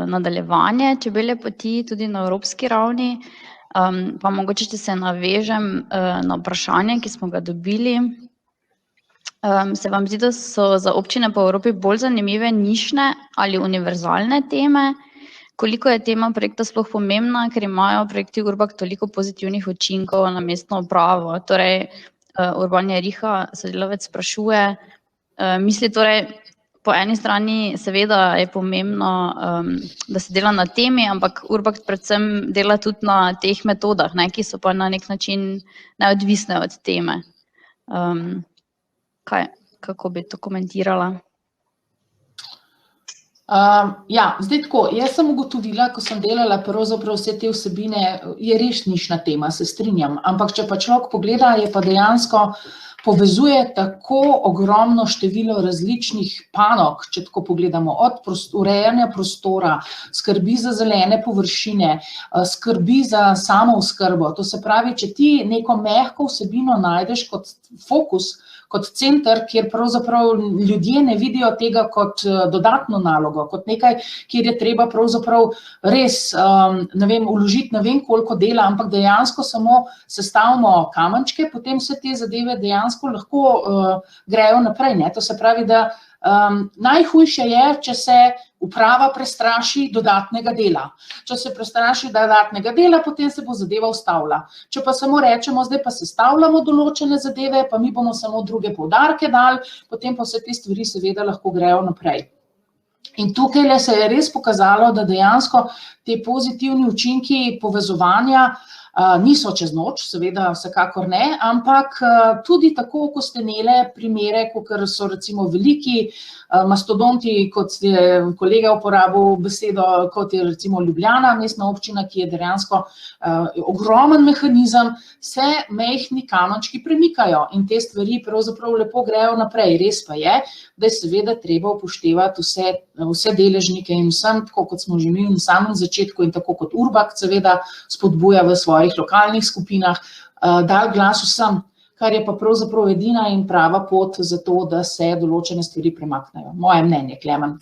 nadaljevanje Čebelje poti tudi na evropski ravni. Pa mogoče, če se navežem na vprašanje, ki smo ga dobili. Se vam zdi, da so za občine po Evropi bolj zanimive nišne ali univerzalne teme? Koliko je tema projekta sploh pomembna, ker imajo projekti Urbact toliko pozitivnih učinkov na mestno upravo? Torej, Urban Jeriha, sodelavec, sprašuje, misli torej, po eni strani seveda je pomembno, da se dela na temi, ampak Urbact predvsem dela tudi na teh metodah, ki so pa na nek način neodvisne od teme. Kako bi to komentirala? Ja, zdaj tako, jaz sem ugotovila, ko sem delala pravzaprav vse te vsebine, je res nišna tema, se strinjam, ampak če pa človek pogleda, je pa dejansko povezuje tako ogromno število različnih panog, če tako pogledamo, od urejanja prostora, skrbi za zelene površine, skrbi za samooskrbo. To se pravi, če ti neko mehko vsebino najdeš kot fokus, kot center, kjer pravzaprav ljudje ne vidijo tega kot dodatno nalogo, kot nekaj, kjer je treba pravzaprav res, vložiti ne vem koliko dela, ampak dejansko samo sestavimo kamenčke, potem se te zadeve dejansko lahko grejo naprej, ne. To se pravi, da najhujše je, če se uprava prestraši dodatnega dela. Če se prestraši dodatnega dela, potem se bo zadeva ustavila. Če pa samo rečemo, zdaj pa sestavljamo določene zadeve, pa mi bomo samo druge poudarke dali, potem pa vse te stvari seveda lahko grejo naprej. In tukaj se je res pokazalo, da dejansko te pozitivni učinki povezovanja niso čez noč, seveda vsekakor ne, ampak tudi tako, ko ste imeli primere, kakor so recimo veliki mastodonti, kot je kolega uporabil besedo, kot je recimo Ljubljana, mestna občina, ki je dejansko ogromen mehanizem, se majhni kamenčki premikajo in te stvari pravzaprav lepo grejo naprej. Res pa je, da je seveda treba upoštevati vse deležnike in vsem, tako kot smo že imeli na samem začetku in tako kot Urbak seveda spodbuja v svojih lokalnih skupinah, dal glas vsem, kar je pa pravzaprav edina in prava pot za to, da se določene stvari premaknejo. Moje mnenje, Klemen.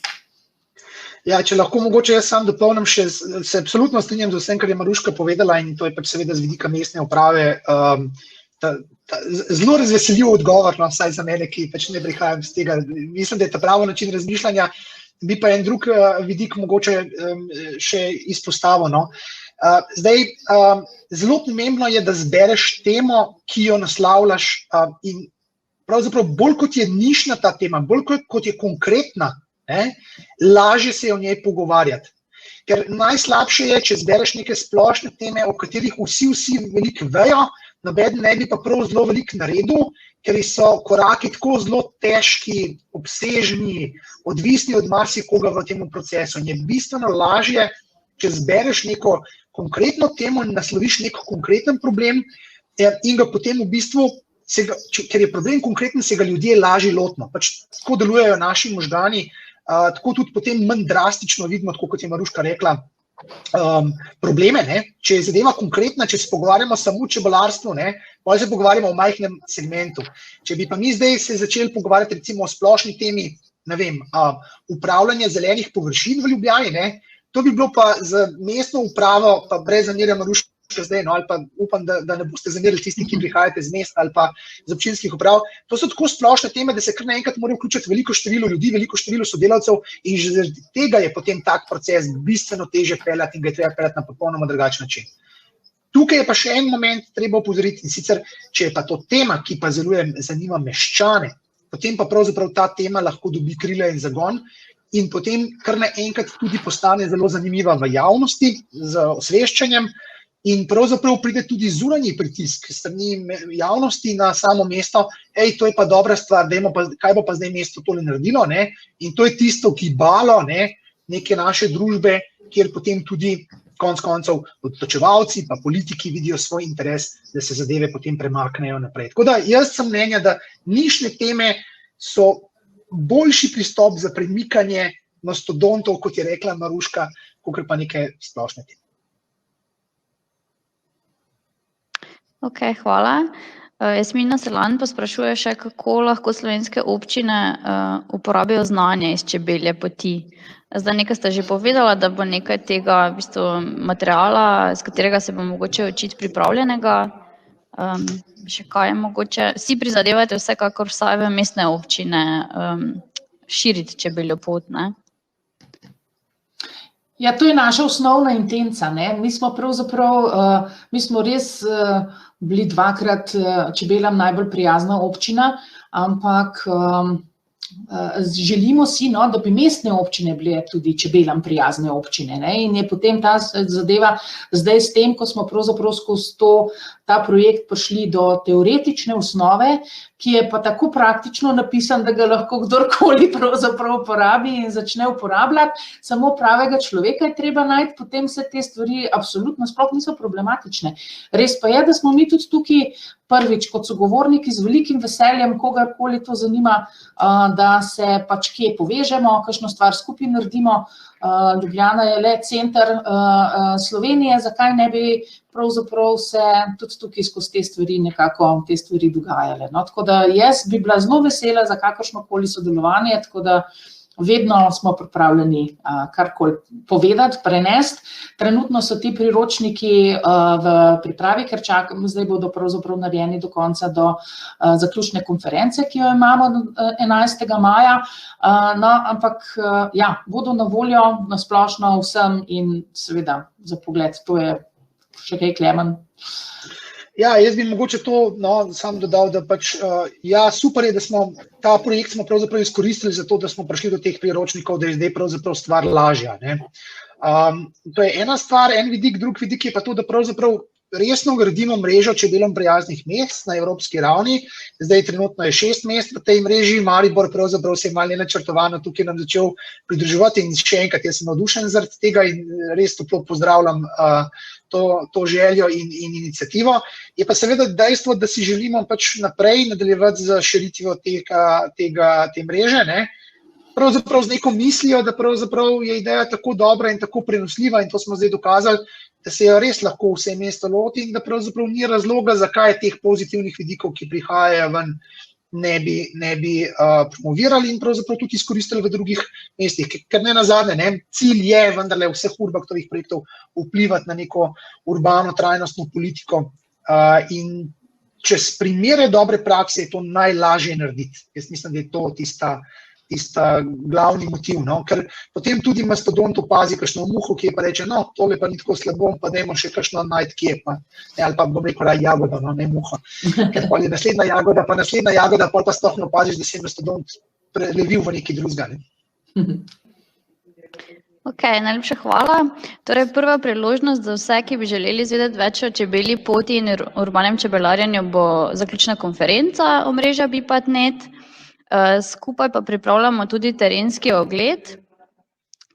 Ja, če lahko mogoče jaz sam dopolnim še, se absolutno strinjam z vsem, kar je Maruška povedala in to je pač seveda z vidika mestne uprave zelo razveseljiv odgovor, vsaj za mene, ki pač ne prihajam z tega. Mislim, da je ta pravi način razmišljanja, bi pa en drug vidik mogoče še izpostavil. Zdaj, zelo pomembno je, da zbereš temo, ki jo naslavljaš in pravzaprav bolj kot je nišna ta tema, bolj kot je konkretna, lažje se je o njej pogovarjati. Ker najslabše je, če zbereš neke splošne teme, o katerih vsi veliko vejo, noben ne bi pa prav zelo veliko naredil, ker so koraki tako zelo težki, obsežni, odvisni od marsikoga v tem procesu. In je bistveno lažje, če zbereš neko konkretno temo in nasloviš nek konkreten problem in ga potem v bistvu, ker je problem konkreten, se ga ljudje lažje lotimo. Pač tako delujejo naši možgani, tako tudi potem manj drastično vidimo, tako kot je Maruška rekla, probleme. Če je zadeva konkretna, če se pogovarjamo samo o čebelarstvu, potem se pogovarjamo o majhnem segmentu. Če bi pa mi zdaj se začeli pogovarjati recimo o splošni temi, ne vem, upravljanja zelenih površin v Ljubljani, to bi bilo pa za mestno upravo, pa brez zamerja Maruška zdaj, ali pa upam, da ne boste zamerili tisti, ki prihajate z mesta ali pa z občinskih uprav. To so tako splošne teme, da se kar naenkrat mora vključiti veliko število ljudi, veliko število sodelavcev in že zaradi tega je potem tak proces bistveno težje peljati in ga je treba peljati na popolnoma drugačen način. Tukaj je pa še en moment treba opozoriti in sicer, če je pa to tema, ki pa zelo zanima meščane, potem pa pravzaprav ta tema lahko dobi krila in zagon in potem kar naenkrat tudi postane zelo zanimiva v javnosti z osveščanjem. In pravzaprav pride tudi zunanji pritisk strani javnosti na samo mesto, to je pa dobra stvar, kaj bo pa zdaj mesto tole naredilo, in to je tisto gibalo neke naše družbe, kjer potem tudi konec koncev odločevalci pa politiki vidijo svoj interes, da se zadeve potem premaknejo naprej. Tako da jaz sem mnenja, da nišne teme so boljši pristop za premikanje mastodontov, kot je rekla Maruška, kakor pa neke splošne teme. Ok, hvala. Jasmina Selan pa sprašuje še, kako lahko slovenske občine uporabijo znanje iz čebelje poti. Zdaj nekaj ste že povedala, da bo nekaj tega v bistvu materiala, z katerega se bo mogoče učiti pripravljenega. Še kaj je mogoče? Vsi prizadevate vsekakor vsaj v mestne občine širiti čebeljo pot, ne? Ja, to je naša osnovna intenca, Mi smo pravzaprav, mi smo res bili dvakrat čebelam najbolj prijazna občina, ampak želimo si, da bi mestne občine bile tudi čebelam prijazne občine, in je potem ta zadeva zdaj s tem, ko smo pravzaprav skozi ta projekt prišli do teoretične osnove, ki je pa tako praktično napisan, da ga lahko kdorkoli pravzaprav uporabi in začne uporabljati, samo pravega človeka je treba najti, potem se te stvari absolutno sploh niso problematične. Res pa je, da smo mi tudi tukaj prvič kot sogovorniki z velikim veseljem, kogarkoli to zanima, da se pač kje povežemo, kakšno stvar skupaj naredimo. Ljubljana je le center Slovenije, zakaj ne bi pravzaprav se tudi tukaj skozi te stvari dogajale. No, tako da jaz bi bila zelo vesela za kakršnokoli sodelovanje, tako da vedno smo pripravljeni karkoli povedati, prenesti. Trenutno so ti priročniki v pripravi, ker čakamo, zdaj bodo pravzaprav narejeni do konca, do zaključne konference, ki jo imamo 11. maja. No, ampak ja, bodo na voljo na splošno vsem in seveda za pogled, to je še kaj, Klemen. Ja, jaz bi mogoče to sam dodal, da pač, ja, super je, da smo ta projekt pravzaprav izkoristili za to, da smo prišli do teh priročnikov, da je zdaj pravzaprav stvar lažja, ne. To je ena stvar, en vidik, drug vidik je pa to, da pravzaprav resno gradimo mrežo čebelom prijaznih mest na evropski ravni. Zdaj trenutno je 6 mest v tej mreži, Maribor pravzaprav se je malo nenačrtovano tukaj nam začel pridruževati in še enkrat, jaz sem navdušen zaradi tega in res toplo pozdravljam to željo in iniciativo. Je pa seveda dejstvo, da si želimo pač naprej nadaljevati z širitvijo te mreže, ne. Pravzaprav z neko mislijo, da pravzaprav je ideja tako dobra in tako prenosljiva in to smo zdaj dokazali, da se jo res lahko vse mesto loti in da pravzaprav ni razloga, zakaj teh pozitivnih vidikov, ki prihajajo ven, ne bi promovirali in pravzaprav tudi izkoristili v drugih mestih. Ker ne nazadnje, ne, cilj je vendarle vseh Urbaktovih projektov vplivati na neko urbano trajnostno politiko in čez primere dobre prakse je to najlažje narediti. Jaz mislim, da je to tista glavni motiv, no? Ker potem tudi mastodont opazi kakšno muho, ki je pa reče, no, tole pa ni tako slabo, pa dajmo še kakšno najti, kje pa, ne, ali pa bom rekel, jagoda, no, ne muha. Ker pa je naslednja jagoda, pa pa sploh ne opaziš, da se je mastodont prelevil v neki drugega. Ok, najlepša hvala. Torej, prva priložnost za vse, ki bi želeli izvedeti več o čebelji poti in urbanem čebelarjenju, bo zaključna konferenca omrežja BIPAT.net. Skupaj pa pripravljamo tudi terenski ogled,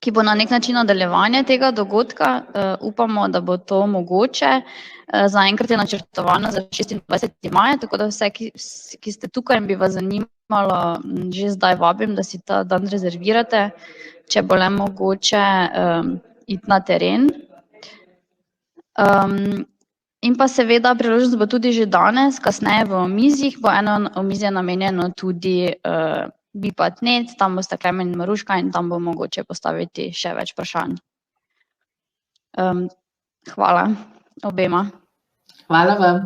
ki bo na nek način nadaljevanje tega dogodka. Upamo, da bo to mogoče. Zaenkrat je načrtovano za 26. maja, tako da vse, ki ste tukaj in bi vas zanimalo, že zdaj vabim, da si ta dan rezervirate, če bo le mogoče iti na teren. In pa seveda priložnost bo tudi že danes, kasneje v omizjih, bo eno omizje namenjeno tudi BIPAT.net, tam boste Klemen in Maruška in tam bo mogoče postaviti še več vprašanj. Hvala obema. Hvala vam.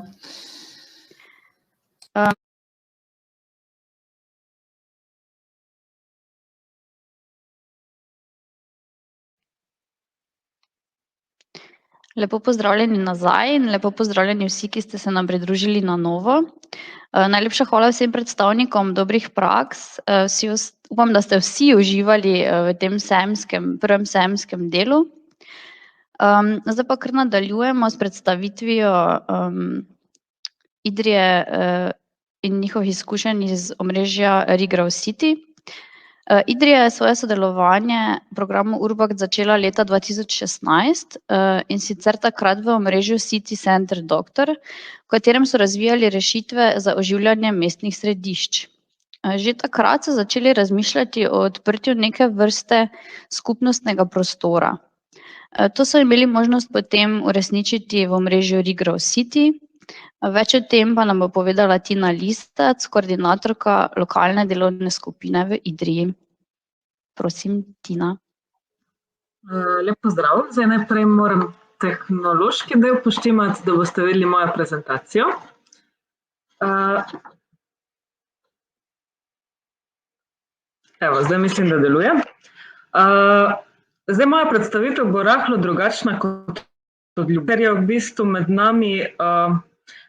Lepo pozdravljeni nazaj in lepo pozdravljeni vsi, ki ste se nam pridružili na novo. Najlepša hvala vsem predstavnikom dobrih praks. Upam, da ste vsi uživali v tem prvem sejemskem delu. Zdaj pa kar nadaljujemo s predstavitvijo Idrije in njihovih izkušenj iz omrežja Regrow City. Idrija je svoje sodelovanje v programu Urbakt začela leta 2016 in sicer takrat v omrežju City Center Doctor, v katerem so razvijali rešitve za oživljanje mestnih središč. Že takrat so začeli razmišljati o odprtju neke vrste skupnostnega prostora. To so imeli možnost potem uresničiti v omrežju Regrow City. Več o tem pa nam bo povedala Tina Listac, koordinatorka lokalne delovne skupine v Idriji. Prosim, Tina. Lep pozdrav. Zdaj najprej moram tehnološki del poštimati, da boste videli mojo prezentacijo. Evo, zdaj mislim, da deluje. Zdaj moja predstavitev bo rahlo drugačna kot ker je v bistvu med nami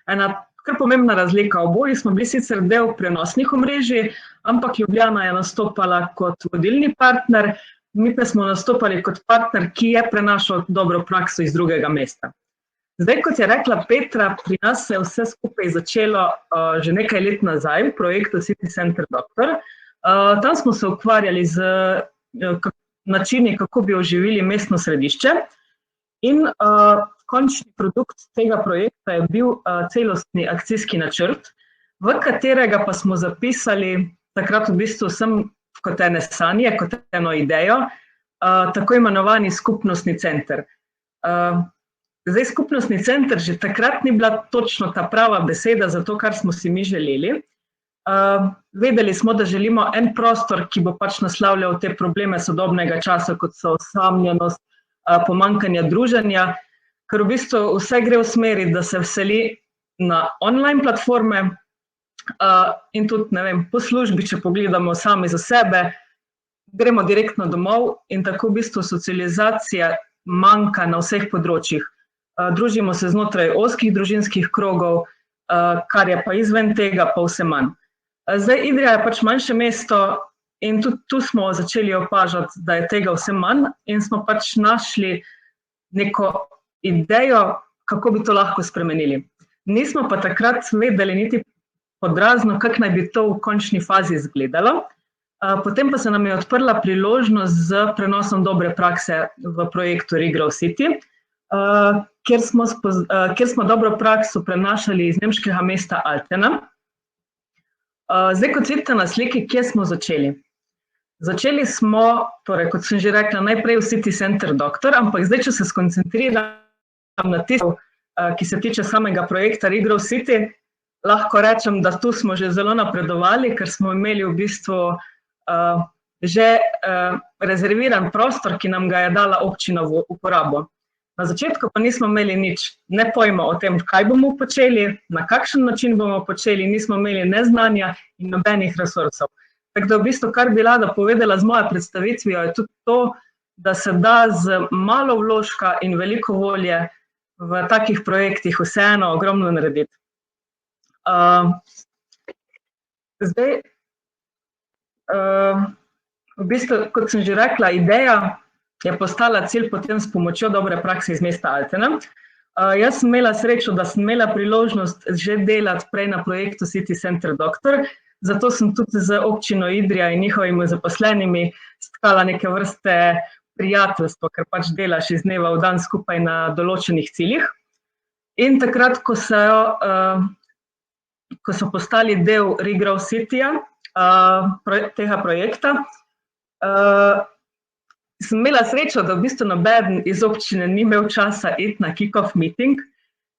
ena kar pomembna razlika. Oboji smo bili sicer del prenosnih omrežij, ampak Ljubljana je nastopala kot vodilni partner, mi pa smo nastopali kot partner, ki je prenašal dobro prakso iz drugega mesta. Zdaj, kot je rekla Petra, pri nas se je vse skupaj začelo že nekaj let nazaj v projektu City Center Doctor. Tam smo se ukvarjali z načini, kako bi oživili mestno središče. In končni produkt tega projekta je bil celostni akcijski načrt, v katerega pa smo zapisali takrat v bistvu vsem kot ene sanje, kot eno idejo, tako imenovani skupnostni center. Zdaj, skupnostni center že takrat ni bila točno ta prava beseda za to, kar smo si mi želeli. Vedeli smo, da želimo en prostor, ki bo pač naslavljal te probleme sodobnega časa, kot so osamljenost, pomanjkanje druženja, ker v bistvu vse gre v smeri, da se vseli na online platforme in tudi, ne vem, po službi, če pogledamo sami za sebe, gremo direktno domov in tako v bistvu socializacija manjka na vseh področjih. Družimo se znotraj ozkih družinskih krogov, kar je pa izven tega pa vse manj. Zdaj, Idrija je pač manjše mesto in tudi tu smo začeli opažati, da je tega vse manj in smo pač našli neko idejo, kako bi to lahko spremenili. Nismo pa takrat vedeli niti podrazno, kako naj bi to v končni fazi izgledalo. Potem pa se nam je odprla priložnost z prenosom dobre prakse v projektu Regrow City, kjer smo dobro prakso prenašali iz nemškega mesta Altena. Zdaj, kot vidite na sliki, kje smo začeli? Začeli smo, torej, kot sem že rekla, najprej v City Center Doktor, ampak zdaj, če se skoncentriram na tisto, ki se tiče samega projekta Regrow City, lahko rečem, da tu smo že zelo napredovali, ker smo imeli v bistvu že rezerviran prostor, ki nam ga je dala občina v uporabo. Na začetku pa nismo imeli nič, ne pojma o tem, kaj bomo počeli, na kakšen način bomo počeli, nismo imeli ne znanja in nobenih resursov. Tako da v bistvu, kar bi rada povedala z mojo predstavitvijo, je tudi to, da se da z malo vložka in veliko volje v takih projektih vseeno ogromno narediti. Zdaj, v bistvu, kot sem že rekla, ideja je postala cilj potem s pomočjo dobre prakse iz mesta Altena. Jaz sem imela srečo, da sem imela priložnost že delati prej na projektu City Center Doktor, zato sem tudi z občino Idrija in njihovimi zaposlenimi stkala neke vrste prijateljstvo, ker pač delaš iz dneva v dan skupaj na določenih ciljih. In takrat, ko so postali del Regrow Cityja, tega projekta, sem imela srečo, da v bistvu nobeden iz občine ni imel časa iti na kick-off meeting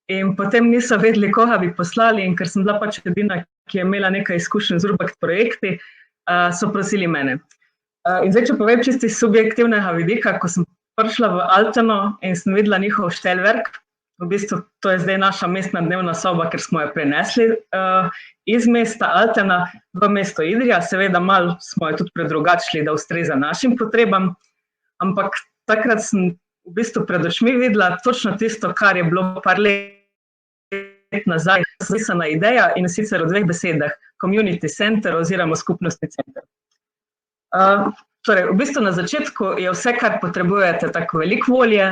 in potem niso vedeli, koga bi poslali, in ker sem bila pač edina, ki je imela nekaj izkušenj z Urbakt projekti, so prosili mene. In zdaj, če povem čisto iz subjektivnega vidika, ko sem prišla v Alteno in sem videla njihov štelverk, v bistvu to je zdaj naša mestna dnevna soba, ker smo jo prenesli iz mesta Altena v mesto Idrija, seveda malo smo jo tudi predrugačili, da ustreza našim potrebam, ampak takrat sem v bistvu pred očmi videla točno tisto, kar je bilo par let nazaj smiselna ideja, in sicer v dveh besedah, community center oziroma skupnostni center. Torej, v bistvu na začetku je vse, kar potrebujete, tako veliko volje,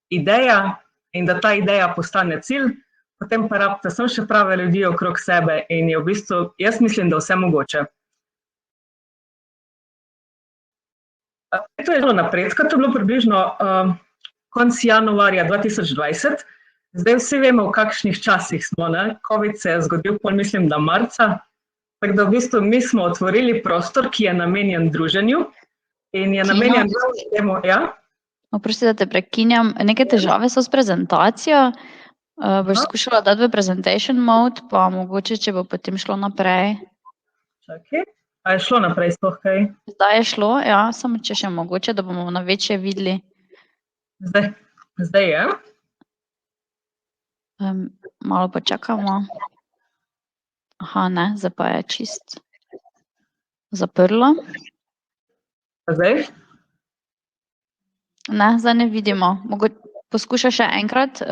ideja, in da ta ideja postane cilj, potem pa rabite samo še prave ljudi okrog sebe in je v bistvu, jaz mislim, da vse mogoče. To je bilo napredka, to je bilo približno konec januarja 2020. Zdaj vsi vemo, v kakšnih časih smo, ne? Covid se je zgodil, mislim, da marca, tako da v bistvu mi smo otvorili prostor, ki je namenjen druženju in je namenjen temu, ja? Oprosti, da te prekinjam. Neke težave so s prezentacijo. Boš skušala dati v presentation mode, pa mogoče, če bo potem šlo naprej. Čakaj, a je šlo naprej sploh kaj? Zdaj je šlo, ja, samo če še mogoče, da bomo na večje videli. Zdaj je. Malo počakamo. Aha, ne, zdaj pa je čist zaprlo. Zdaj? Ne, zdaj ne vidimo. Poskušaj še enkrat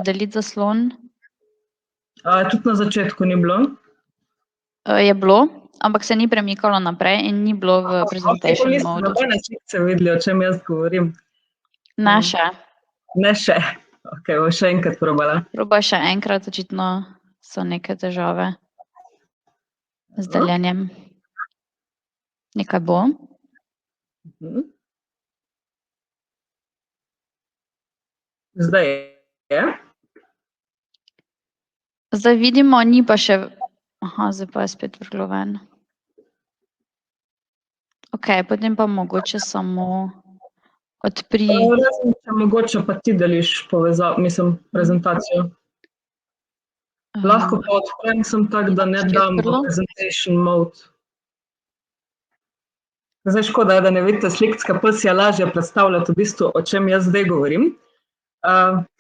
deliti zaslon. Tudi na začetku ni bilo? Je bilo, ampak se ni premikalo naprej in ni bilo v presentation modu. Nobene slikce videli, o čem jaz govorim. Ne še. Ne še. Ok, bom še enkrat probala. Probaj še enkrat, očitno so neke težave z deljenjem. Nekaj bo. Zdaj Zdaj vidimo, ni pa še... Aha, zdaj pa je spet vrglo ven. Ok, potem pa mogoče samo odpri... Razen, če mogoče pa ti deliš prezentacijo. Lahko pa odprem sem tak, da ne dam v presentation mode. Zdaj škoda je, da ne vidite slikca, pa si je lažje predstavljati v bistvu, o čem jaz zdaj govorim.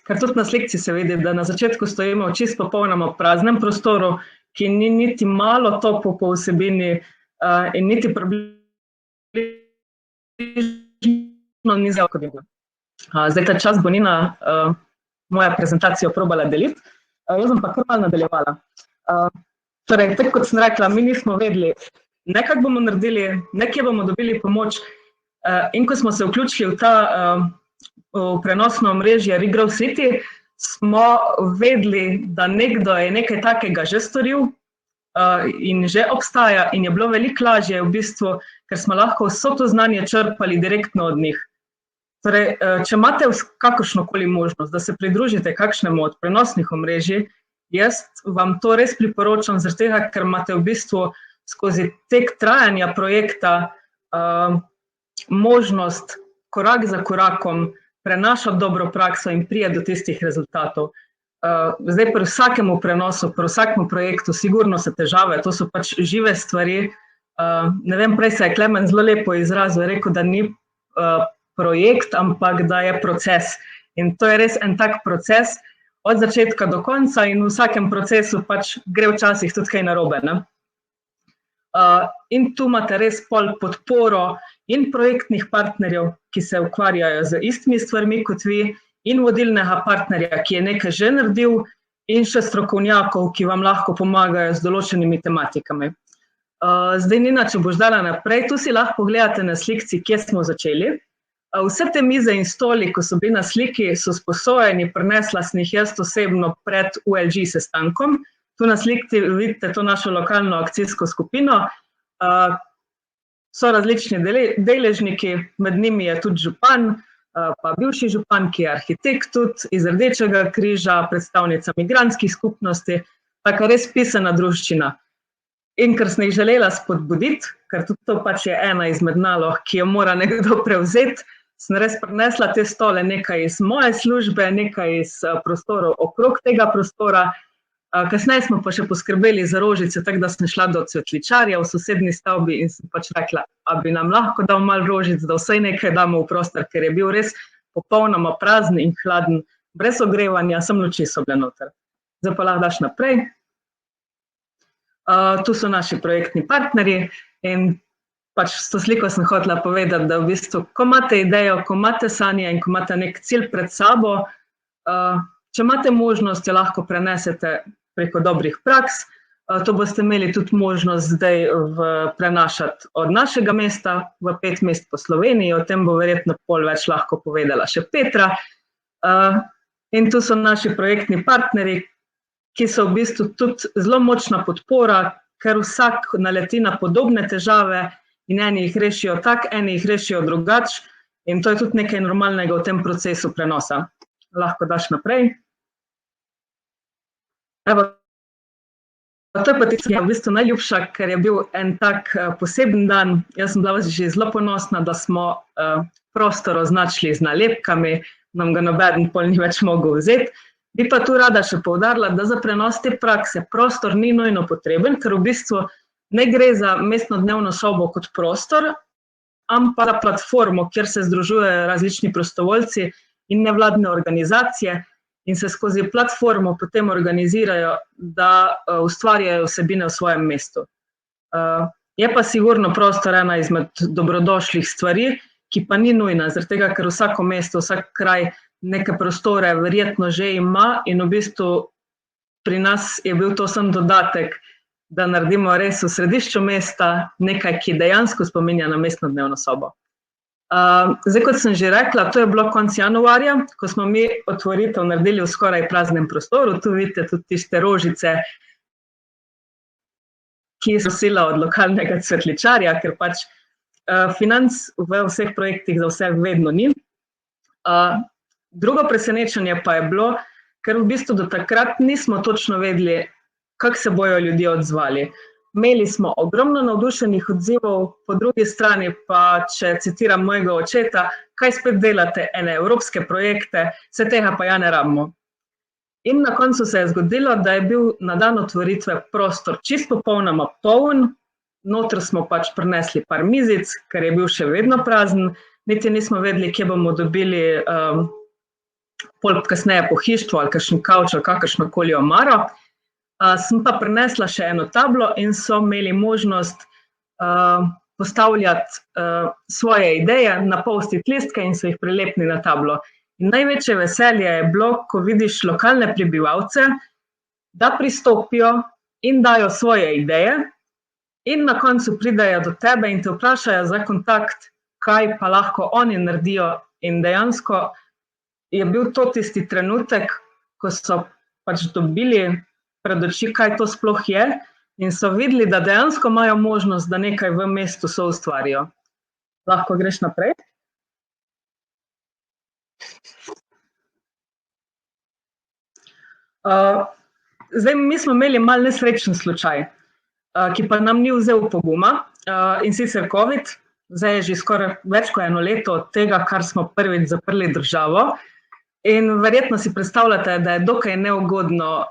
Ker tudi na slikci se vidi, da na začetku stojimo v čisto popolnoma praznem prostoru, ki ni niti malo topo po vsebini in niti približno ni zelo kodimno. Zdaj ta čas bo Nina moja prezentacijo probala deliti, jaz bom pa kar malo nadaljevala. Torej, tako kot sem rekla, mi nismo vedeli, nekako bomo naredili, nekje bomo dobili pomoč in ko smo se vključili v ta v prenosno omrežje Regrow City, smo vedeli, da nekdo je nekaj takega že storil in že obstaja in je bilo veliko lažje v bistvu, ker smo lahko vso to znanje črpali direktno od njih. Torej, če imate kakršnokoli možnost, da se pridružite kakšnemu od prenosnih omrežij, jaz vam to res priporočam, zaradi tega, ker imate v bistvu skozi tek trajanja projekta možnost korak za korakom prenašati dobro prakso in priti do tistih rezultatov. Zdaj pri vsakemu prenosu, pri vsakemu projektu, sigurno so težave, to so pač žive stvari. Ne vem, prej se je Klemen zelo lepo izrazil, rekel, da ni projekt, ampak da je proces. In to je res en tak proces od začetka do konca in v vsakem procesu pač gre včasih tudi kaj narobe. In tu imate res pol podporo in projektnih partnerjev, ki se ukvarjajo z istimi stvarmi kot vi, in vodilnega partnerja, ki je nekaj že naredil, in še strokovnjakov, ki vam lahko pomagajo z določenimi tematikami. Zdaj, Nina, če boš dala naprej, tu si lahko gledate na slikci, kje smo začeli. Vse te mize in stoli, ko so bili na sliki, so sposojeni, prinesla sem jih jaz osebno pred ULG sestankom. Tu na sliki vidite to našo lokalno akcijsko skupino. So različni deležniki, med njimi je tudi župan, pa bivši župan, ki je arhitekt tudi, iz Rdečega križa, predstavnica migrantskih skupnosti, taka res pisana druščina. In ker sem jih želela spodbuditi, ker tudi to pač je ena izmed nalog, ki jo mora nekdo prevzeti, sem res prinesla te stole, nekaj iz moje službe, nekaj iz prostorov okrog tega prostora. Kasneje smo pa še poskrbeli za rožice, tako da sem šla do cvetličarja v sosednji stavbi in sem pač rekla, a bi nam lahko dal malo rožic, da vsaj nekaj damo v prostor, ker je bil res popolnoma prazen in hladen, brez ogrevanja, samo luči so bile noter. Zdaj pa lahko daš naprej. Tu so naši projektni partnerji in pač s to sliko sem hotela povedati, da v bistvu, ko imate idejo, ko imate sanje in ko imate nek cilj pred sabo, če imate možnost, jo lahko prenesete preko dobrih praks. To boste imeli tudi možnost zdaj prenašati od našega mesta v 5 mest po Sloveniji, o tem bo verjetno pol več lahko povedala še Petra. In tu so naši projektni partnerji, ki so v bistvu tudi zelo močna podpora, ker vsak naleti na podobne težave in eni jih rešijo tako, eni jih rešijo drugače in to je tudi nekaj normalnega v tem procesu prenosa. Lahko daš naprej. Evo, to je pa tisto, ki je v bistvu najljubša, ker je bil en tak poseben dan. Jaz sem bila že zelo ponosna, da smo prostor označili z nalepkami, nam ga nobeden pol ni več mogel vzeti. Bi pa tu rada še poudarila, da za prenos te prakse prostor ni nujno potreben, ker v bistvu ne gre za mestno dnevno sobo kot prostor, ampak za platformo, kjer se združujejo različni prostovoljci in nevladne organizacije in se skozi platformo potem organizirajo, da ustvarjajo vsebine v svojem mestu. Je pa sigurno prostor ena izmed dobrodošlih stvari, ki pa ni nujna, zaradi tega, ker vsako mesto, vsak kraj neke prostore verjetno že ima in v bistvu pri nas je bil to samo dodatek, da naredimo res v središču mesta nekaj, ki dejansko spominja na mestno dnevno sobo. Zdaj, kot sem že rekla, to je bilo konec januarja, ko smo mi otvoritev naredili v skoraj praznem prostoru. Tu vidite tudi tiste rožice, ki so sila od lokalnega cvetličarja, ker pač financ v vseh projektih za vse vedno ni. Drugo presenečenje pa je bilo, ker v bistvu do takrat nismo točno vedeli, kako se bojo ljudje odzvali. Imeli smo ogromno navdušenih odzivov, po drugi strani pa, če citiram mojega očeta, kaj spet delate, ene evropske projekte, vse tega pa ja ne rabimo. In na koncu se je zgodilo, da je bil na dan otvoritve prostor čisto popolnoma poln, noter smo pač prinesli par mizic, ker je bil še vedno prazen, niti nismo vedeli, kje bomo dobili pol kasneje pohištvo ali kakšen kavč ali kakršnokoli omaro. Sem pa prinesla še eno tablo in so imeli možnost postavljati svoje ideje na post-it listke in so jih prilepili na tablo. In največje veselje je bilo, ko vidiš lokalne prebivalce, da pristopijo in dajo svoje ideje in na koncu pridejo do tebe in te vprašajo za kontakt, kaj pa lahko oni naredijo. In dejansko je bil to tisti trenutek, ko so pač dobili pred oči, kaj to sploh je, in so videli, da dejansko imajo možnost, da nekaj v mestu soustvarijo. Lahko greš naprej? Zdaj, mi smo imeli mal nesrečen slučaj, ki pa nam ni vzel poguma, in sicer COVID, zdaj je že skoraj več kot 1 leto od tega, kar smo prvič zaprli državo, in verjetno si predstavljate, da je dokaj neugodno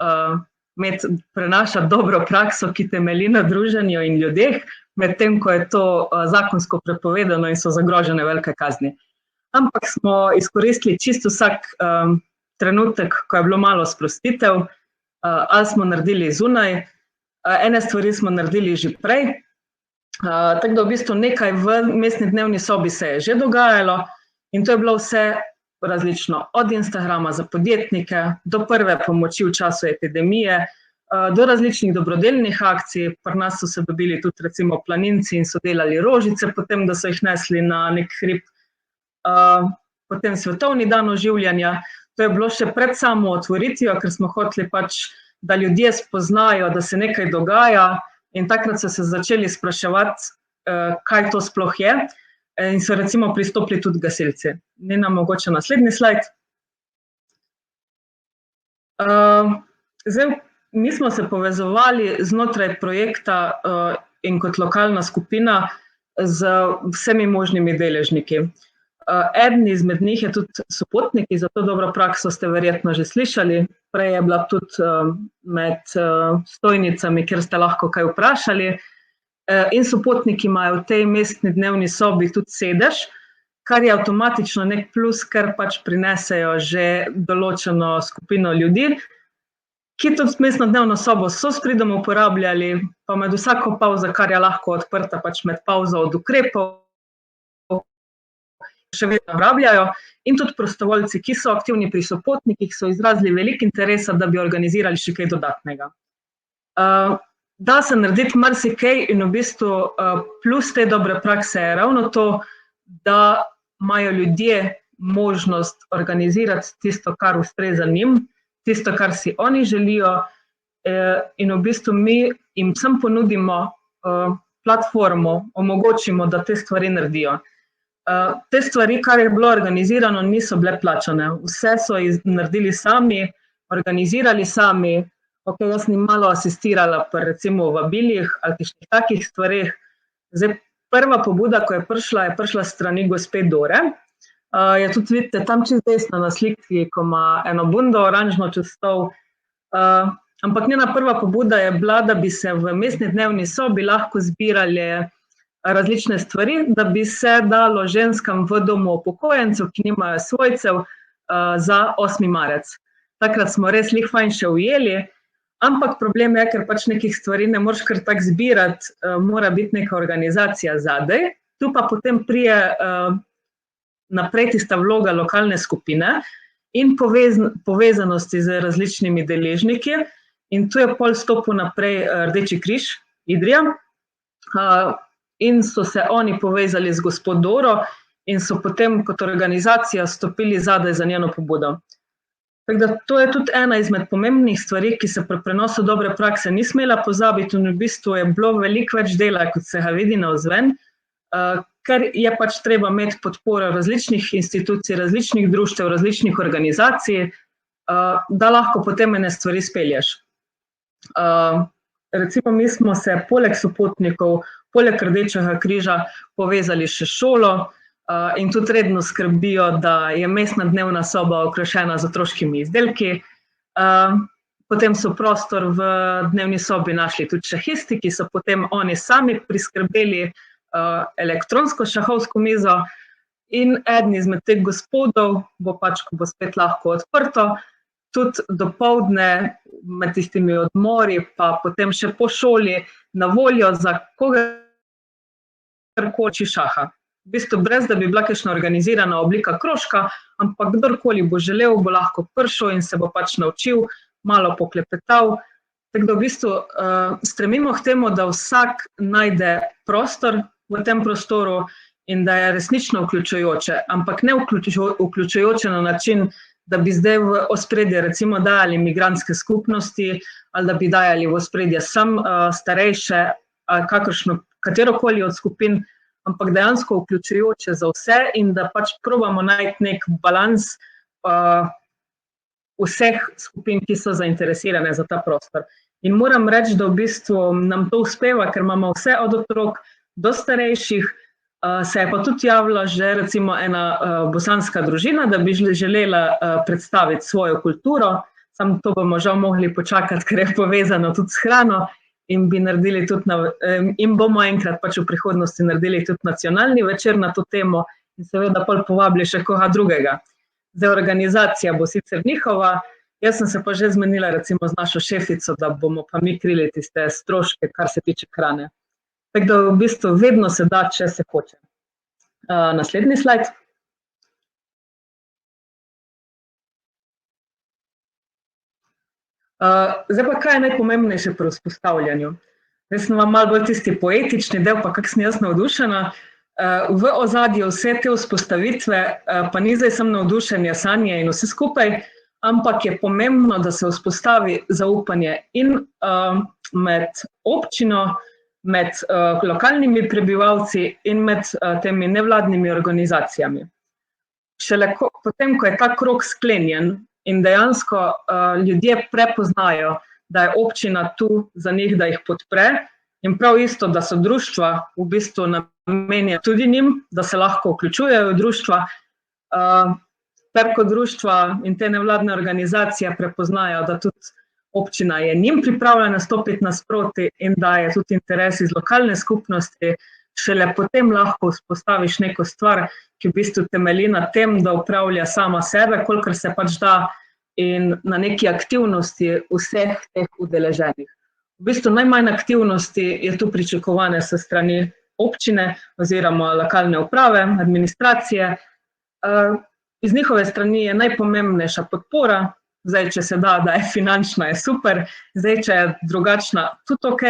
prenašati dobro prakso, ki temelji na druženju in ljudeh, medtem ko je to zakonsko prepovedano in so zagrožene velike kazni. Ampak smo izkoristili čisto vsak trenutek, ko je bilo malo sprostitev, ali smo naredili zunaj, ene stvari smo naredili že prej, tako da v bistvu nekaj v mestni dnevni sobi se je že dogajalo in to je bilo vse različno, od Instagrama za podjetnike, do prve pomoči v času epidemije, do različnih dobrodelnih akcij. Pri nas so se dobili tudi recimo planinci in so delali rožice, potem da so jih nesli na nek hrib, potem svetovni dan oživljanja. To je bilo še pred samo otvoritvijo, ker smo hoteli pač, da ljudje spoznajo, da se nekaj dogaja in takrat so se začeli spraševati, kaj to sploh je. In so recimo pristopili tudi gasilci. Nina, mogoče naslednji slajd. Zdaj, mi smo se povezovali znotraj projekta in kot lokalna skupina z vsemi možnimi deležniki. Eden izmed njih je tudi Sopotniki, za to dobro prakso ste verjetno že slišali. Prej je bila tudi med stojnicami, kjer ste lahko kaj vprašali. In Sopotniki imajo v tej mestni dnevni sobi tudi sedež, kar je avtomatično nek plus, ker pač prinesejo že določeno skupino ljudi, ki tudi mestno dnevno sobo so s pridom uporabljali, pa med vsako pavzo, kar je lahko odprta, pač med pavzo od ukrepov, še vedno uporabljajo. In tudi prostovoljci, ki so aktivni pri Sopotnikih, so izrazili veliko interesa, da bi organizirali še kaj dodatnega. Da se narediti marsikaj in v bistvu plus te dobre prakse je ravno to, da imajo ljudje možnost organizirati tisto, kar ustreza njim, tisto, kar si oni želijo, in v bistvu mi jim vsem ponudimo platformo, omogočimo, da te stvari naredijo. Te stvari, kar je bilo organizirano, niso bile plačane. Vse so naredili sami, organizirali sami. Ok, jaz sem malo asistirala pri recimo vabilih ali kakšnih takih stvareh. Zdaj, prva pobuda, ko je prišla strani gospe Dore. Je tudi, vidite, tam čisto desno na sliki, ko ima eno bundo oranžno čez stol. Ampak njena prva pobuda je bila, da bi se v mestni dnevni sobi lahko zbirali različne stvari, da bi se dalo ženskam v domu upokojencev, ki nimajo svojcev, za 8. marec. Takrat smo res lih fajn še ujeli, ampak problem je, ker pač nekih stvari ne moreš kar tak zbirati, mora biti neka organizacija zadaj. Tu pa potem prije naprej tista vloga lokalne skupine in povezanosti z različnimi deležniki. In tu je pol stopil naprej Rdeči križ Idrija in so se oni povezali z gospod Doro in so potem kot organizacija stopili zadaj za njeno pobudo. Tako da to je tudi ena izmed pomembnih stvari, ki se pri prenosu dobre prakse ni smela pozabiti in v bistvu je bilo veliko več dela, kot se ga vidi navzven, ker je pač treba imeti podporo različnih institucij, različnih društev, različnih organizacij, da lahko potem ene stvari spelješ. Recimo, mi smo se poleg sopotnikov, poleg Rdečega križa povezali še šolo in tudi redno skrbijo, da je mestna dnevna soba okrašena z otroškimi izdelki. Potem so prostor v dnevni sobi našli tudi šahisti, ki so potem oni sami priskrbeli elektronsko šahovsko mizo in eden izmed teh gospodov bo pač, ko bo spet lahko odprto, tudi dopoldne med tistimi odmori, pa potem še po šoli na voljo za kogarkoli šaha. V bistvu brez, da bi bila kakšna organizirana oblika krožka, ampak kdorkoli bo želel, bo lahko prišel in se bo pač naučil, malo poklepetal. Tako da v bistvu stremimo k temu, da vsak najde prostor v tem prostoru in da je resnično vključujoče, ampak ne vključujoče na način, da bi zdaj v ospredje recimo dajali migrantske skupnosti ali da bi dajali v ospredje sam starejše ali katerokoli od skupin, ampak dejansko vključujoče za vse in da pač probamo najti nek balans vseh skupin, ki so zainteresirane za ta prostor. In moram reči, da v bistvu nam to uspeva, ker imamo vse od otrok do starejših, se je pa tudi javila že recimo ena bosanska družina, da bi želela predstaviti svojo kulturo, samo to bomo žal mogli počakati, ker je povezano tudi s hrano in bi naredili tudi in bomo enkrat pač v prihodnosti naredili tudi nacionalni večer na to temo in seveda pol povabili še koga drugega. Zdaj organizacija bo sicer njihova, jaz sem se pa že zmenila recimo z našo šefico, da bomo pa mi krili tiste stroške, kar se tiče hrane. Tako da v bistvu vedno se da, če se hoče. Naslednji slajd. Zdaj pa, kaj je najpomembnejše pri vzpostavljanju? Zdaj sem vam malo bolj tisti poetični del, pa kak sem jaz navdušena. V ozadju vse te vzpostavitve, pa ni zdaj sem navdušenje, sanje in vse skupaj, ampak je pomembno, da se vzpostavi zaupanje in med občino, med lokalnimi prebivalci in med temi nevladnimi organizacijami. Šele potem, ko je ta krog sklenjen in dejansko ljudje prepoznajo, da je občina tu za njih, da jih podpre in prav isto, da so društva v bistvu namenjene tudi njim, da se lahko vključujejo v društva, Perko društva in te nevladne organizacije prepoznajo, da tudi občina je njim pripravljena stopiti nasproti in da je tudi interes iz lokalne skupnosti, šele potem lahko vzpostaviš neko stvar, ki v bistvu temelji na tem, da upravlja sama sebe, kolikor se pač da in na neki aktivnosti vseh teh udeleženih. V bistvu najmanj aktivnosti je tu pričakovane s strani občine oziroma lokalne uprave, administracije. Iz njihove strani je najpomembnejša podpora, zdaj, če se da je finančna, je super, zdaj, če je drugačna, tudi ok.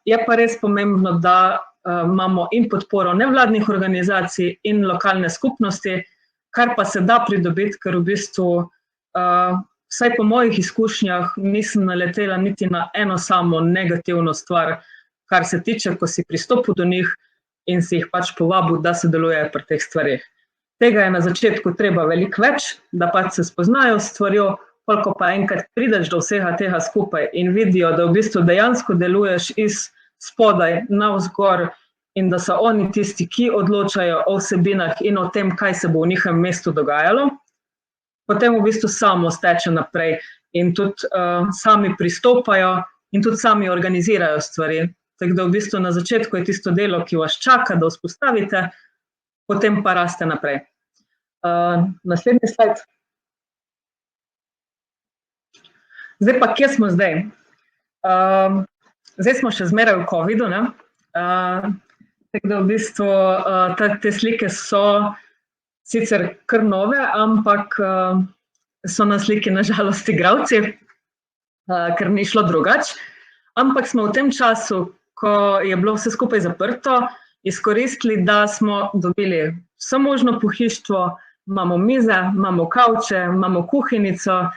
Je pa res pomembno, da imamo in podporo nevladnih organizacij in lokalne skupnosti, kar pa se da pridobiti, ker v bistvu, vsaj po mojih izkušnjah, nisem naletela niti na eno samo negativno stvar, kar se tiče, ko si pristopil do njih in si jih pač povabil, da sodelujejo pri teh stvareh. Tega je na začetku treba veliko več, da pač se spoznajo s stvarjo, koliko pa enkrat prideš do vsega tega skupaj in vidijo, da v bistvu dejansko deluješ iz spodaj navzgor in da so oni tisti, ki odločajo o vsebinah in o tem, kaj se bo v njihovem mestu dogajalo, potem v bistvu samo steče naprej in tudi sami pristopajo in tudi sami organizirajo stvari. Tako da v bistvu na začetku je tisto delo, ki vas čaka, da vzpostavite, potem pa raste naprej. Naslednji slajd. Zdaj pa, kje smo zdaj? Zdaj smo še zmeraj v covidu, ne? Tako da v bistvu te slike so sicer kar nove, ampak so na sliki nažalost igralci, ker ni šlo drugače. Ampak smo v tem času, ko je bilo vse skupaj zaprto, izkoristili, da smo dobili vse možno pohištvo, imamo mize, imamo kavče, imamo kuhinjico,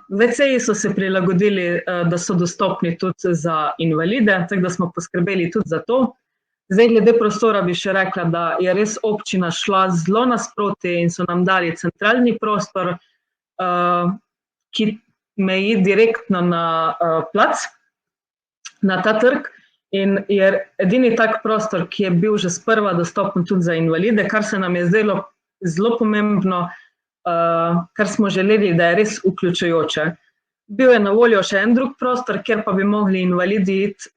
WC-ji so se prilagodili, da so dostopni tudi za invalide, tako da smo poskrbeli tudi za to. Zdaj, glede prostora bi še rekla, da je res občina šla zelo nasproti in so nam dali centralni prostor, ki meji direktno na plac, na ta trg, in je edini tak prostor, ki je bil že sprva dostopen tudi za invalide, kar se nam je zdelo zelo pomembno, kar smo želeli, da je res vključujoče. Bil je na voljo še en drug prostor, kjer pa bi mogli invalidi iti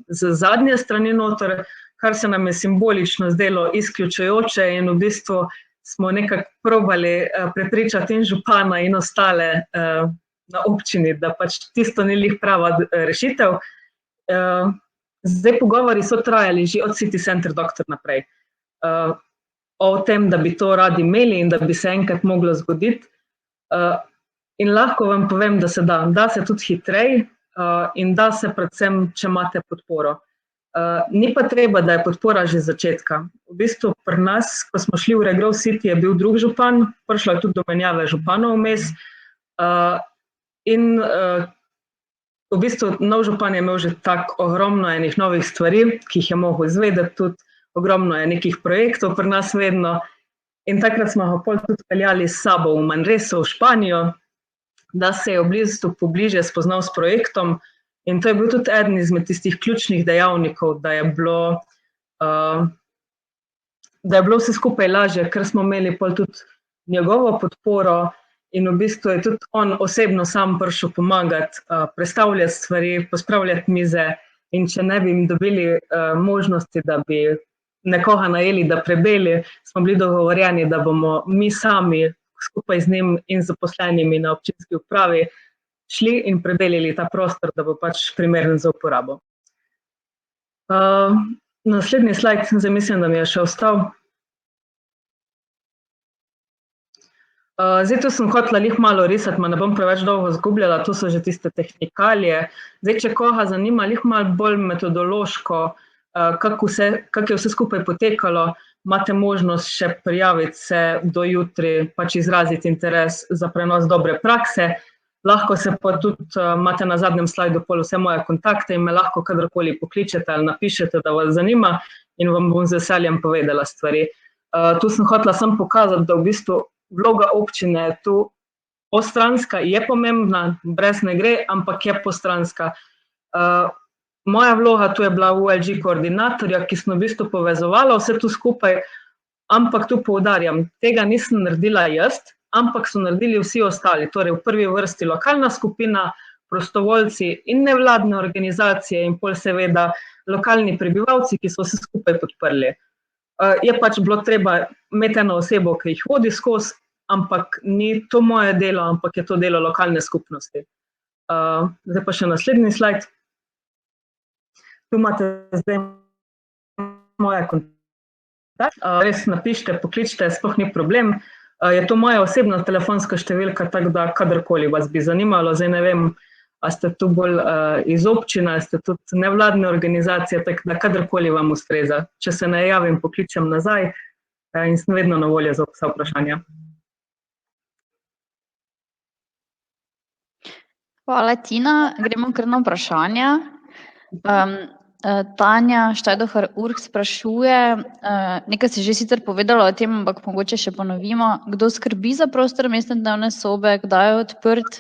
z zadnje strani noter, kar se nam je simbolično zdelo izključujoče, in v bistvu smo nekako probali prepričati in župana in ostale na občini, da pač tisto ni lih prava rešitev. Zdaj pogovori so trajali že od City Center Doktor naprej, o tem, da bi to radi imeli in da bi se enkrat moglo zgoditi. In lahko vam povem, da se da se tudi hitrej in da se predvsem, če imate podporo. Ni pa treba, da je podpora že z začetka. V bistvu pri nas, ko smo šli v Regrov City, je bil drug župan, prišlo je tudi do menjave županov vmes, in v bistvu nov župan je imel že tak ogromno enih novih stvari, ki jih je mogel izvedeti, tudi ogromno je nekih projektov pri nas vedno, in takrat smo ga pol tudi peljali s sabo v Manreso, v Španijo, da se je v bistvu pobliže spoznal s projektom, in to je bil tudi eden izmed tistih ključnih dejavnikov, da je bilo vse skupaj lažje, ker smo imeli pol tudi njegovo podporo, in v bistvu je tudi on osebno sam prišel pomagati, prestavljati stvari, pospravljati mize, in če ne bi jim dobili možnosti, da bi nekoga najeli, da prebeli, smo bili dogovorjeni, da bomo mi sami skupaj z njim in zaposlenimi na občinski upravi šli in prebelili ta prostor, da bo pač primeren za uporabo. Naslednji slajd, zdaj mislim, da mi je še ostal. Zdaj, tu sem hotela lih malo risati, ma ne bom preveč dolgo zgubljala, tu so že tiste tehnikalije. Zdaj, če koga zanima lih malo bolj metodološko, kako je vse skupaj potekalo, imate možnost še prijaviti se do jutri, pač izraziti interes za prenos dobre prakse. Lahko se pa tudi, imate na zadnjem slajdu pol vse moje kontakte in me lahko kadarkoli pokličete ali napišete, da vas zanima, in vam bom z veseljem povedala stvari. Tu sem hotela samo pokazati, da v bistvu vloga občine je tu postranska, je pomembna, brez ne gre, ampak je postranska. Moja vloga tu je bila ULG koordinatorja, ki smo v bistvu povezovala vse tu skupaj, ampak tu poudarjam, tega nisem naredila jaz, ampak so naredili vsi ostali, torej v prvi vrsti lokalna skupina, prostovoljci in nevladne organizacije in pol seveda lokalni prebivalci, ki so vse skupaj podprli. Je pač bilo treba imeti eno osebo, ki jih vodi skozi, ampak ni to moje delo, ampak je to delo lokalne skupnosti. Zdaj pa še naslednji slajd. Tu imate zdaj moje kontakte, res napišite, pokličite, sploh ni problem. Je to moja osebna telefonska številka, tako da kadarkoli vas bi zanimalo, zdaj ne vem, a ste tu bolj iz občine, a ste tudi nevladne organizacije, tako da kadarkoli vam ustreza. Če se ne javim, pokličem nazaj in sem vedno na voljo za vsa vprašanja. Hvala, Tina. Gremo kar na vprašanja. Tanja Štajdohar-Urh sprašuje, nekaj si že sicer povedala o tem, ampak mogoče še ponovimo, kdo skrbi za prostor mestne dnevne sobe, kdaj je odprt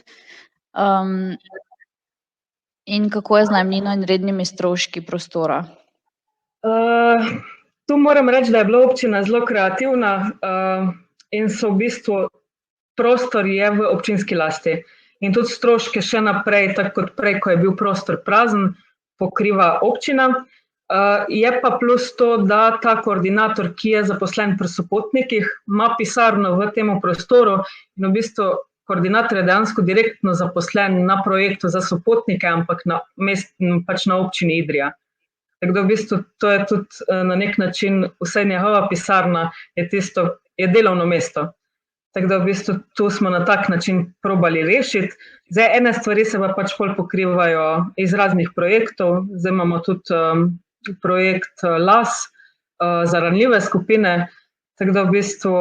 in kako je z najemnino in rednimi stroški prostora? Tu moram reči, da je bila občina zelo kreativna in so v bistvu prostor je v občinski lasti. In tudi stroške še naprej, tako kot prej, ko je bil prostor prazen, pokriva občina. Je pa plus to, da ta koordinator, ki je zaposlen pri sopotnikih, ima pisarno v tem prostoru in v bistvu koordinator je dejansko direktno zaposlen na projektu za sopotnike, ampak pač na občini Idrija. Tako da v bistvu to je tudi na nek način, vsaj njegova pisarna je delovno mesto. Tako da v bistvu tu smo na tak način probali rešiti. Zdaj, ene stvari se pa pač bolj pokrivajo iz raznih projektov. Zdaj imamo tudi projekt LAS za ranljive skupine, tako da v bistvu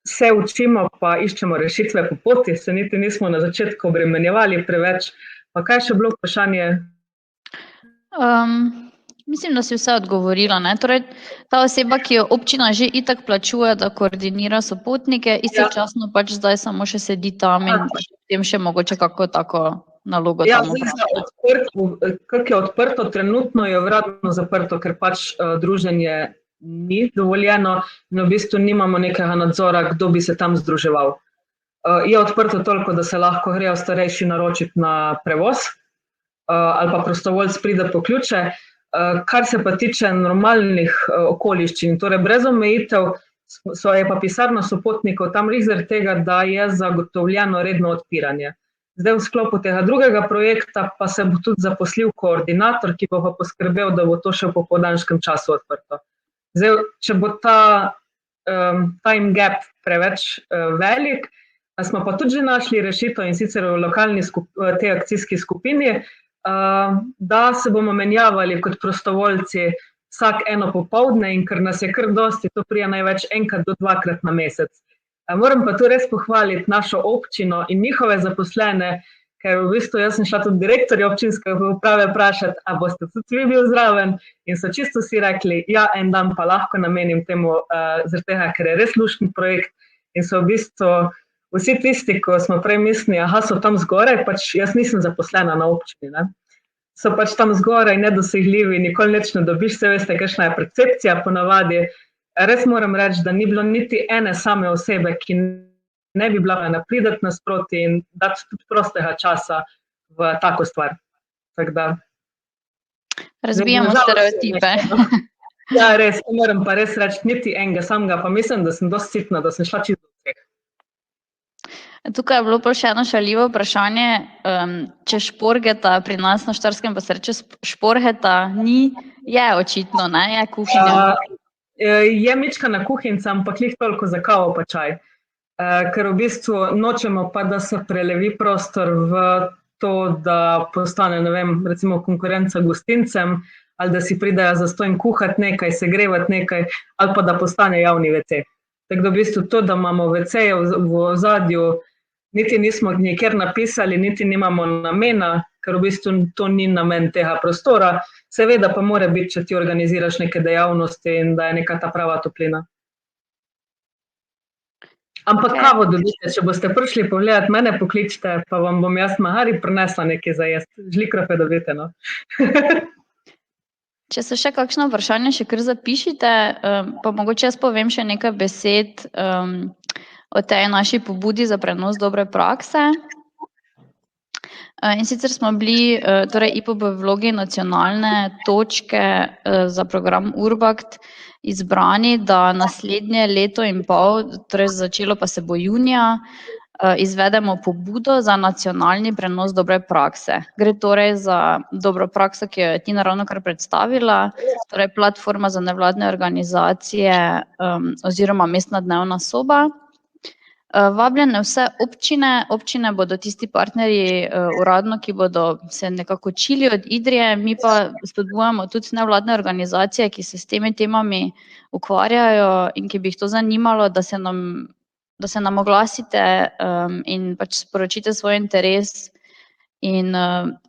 se učimo pa iščemo rešitve po poti, se niti nismo na začetku obremenjevali preveč. Pa kaj še bilo vprašanje? Mislim, da si vse odgovorila. Ne? Torej, ta oseba, ki jo občina že itak plačuje, da koordinira sopotnike, istočasno pač zdaj samo še sedi tam in potem še mogoče kako tako nalogo Ja, tam zdaj opravlja. kako je odprto, trenutno je uradno zaprto, ker pač druženje ni dovoljeno in v bistvu nimamo nekega nadzora, kdo bi se tam združeval. Je odprto toliko, da se lahko grejo starejši naročiti na prevoz ali pa prostovoljc pride po ključe. Kar se pa tiče normalnih okoliščin, torej brez omejitev, je pa pisarna sopotnikov tam res zaradi tega, da je zagotovljeno redno odpiranje. Zdaj v sklopu tega drugega projekta pa se bo tudi zaposlil koordinator, ki bo pa poskrbel, da bo to še v popoldanskem času odprto. Zdaj, če bo ta time gap preveč velik, smo pa tudi že našli rešitev in sicer v lokalni tej akcijski skupini, da se bomo menjavali kot prostovoljci vsak eno popoldne in ker nas je kar dosti, to prija največ enkrat do dvakrat na mesec. Moram pa tu res pohvaliti našo občino in njihove zaposlene, ker v bistvu jaz sem šla tudi direktorja občinske uprave vprašati, a boste tudi vi bil zraven in so čisto vsi rekli, ja, en dan pa lahko namenim temu, zaradi tega, ker je res luštni projekt in so v bistvu vsi tisti, ko smo prej mislili, aha, so tam zgoraj, pač jaz nisem zaposlena na občini, ne? So pač tam zgoraj nedosegljivi, nikoli nič ne dobiš, se veste, kakšna je percepcija ponavadi. Res moram reči, da ni bilo niti ene same osebe, ki ne bi bila prideti nasproti in dati tudi prostega časa v tako stvar. Tako da... Razbijamo stereotipe. Ja, res, moram pa res reči, niti enega samega, pa mislim, da sem dosti sitna, da sem šla čisto vseh. Tukaj je bilo pa še eno šaljivo vprašanje, če šporgeta pri nas na Štajerskem, pa se reče šporgeta, ni, je očitno, ne, je kuhinja. Je mičkana kuhinca, ampak lih toliko za kavo pa čaj. Ker v bistvu nočemo pa, da se prelevi prostor v to, da postane, ne vem, recimo konkurenca gostincem, ali da si pridejo zastonj kuhati nekaj, segrevati nekaj, ali pa da postane javni WC. Tako da v bistvu to, da imamo WC-je v ozadju, niti nismo nikjer napisali, niti nimamo namena, ker v bistvu to ni namen tega prostora. Seveda pa mora biti, če ti organiziraš neke dejavnosti in da je neka ta prava toplina. Ampak kavo dobite, če boste prišli pogledati, mene pokličite, pa vam bom jaz mahari prinesla nekaj za jesti. Žlikrofe dobite, no. Če so še kakšno vprašanje, še kar zapišite, pa mogoče jaz povem še nekaj besed o tej naši pobudi za prenos dobre prakse. In sicer smo bili, torej IPOB v vlogi nacionalne točke za program Urbact izbrani, da naslednje leto in pol, torej začelo pa se bo junija, izvedemo pobudo za nacionalni prenos dobre prakse. Gre torej za dobro prakso, ki jo je Tina ravnokar predstavila, torej platforma za nevladne organizacije oziroma mestna dnevna soba. Vabljene vse občine bodo tisti partnerji uradno, ki bodo se nekako učili od Idrije, mi pa spodbujamo tudi nevladne organizacije, ki se s temi temami ukvarjajo in ki bi jih to zanimalo, da se nam oglasite in pač sporočite svoj interes in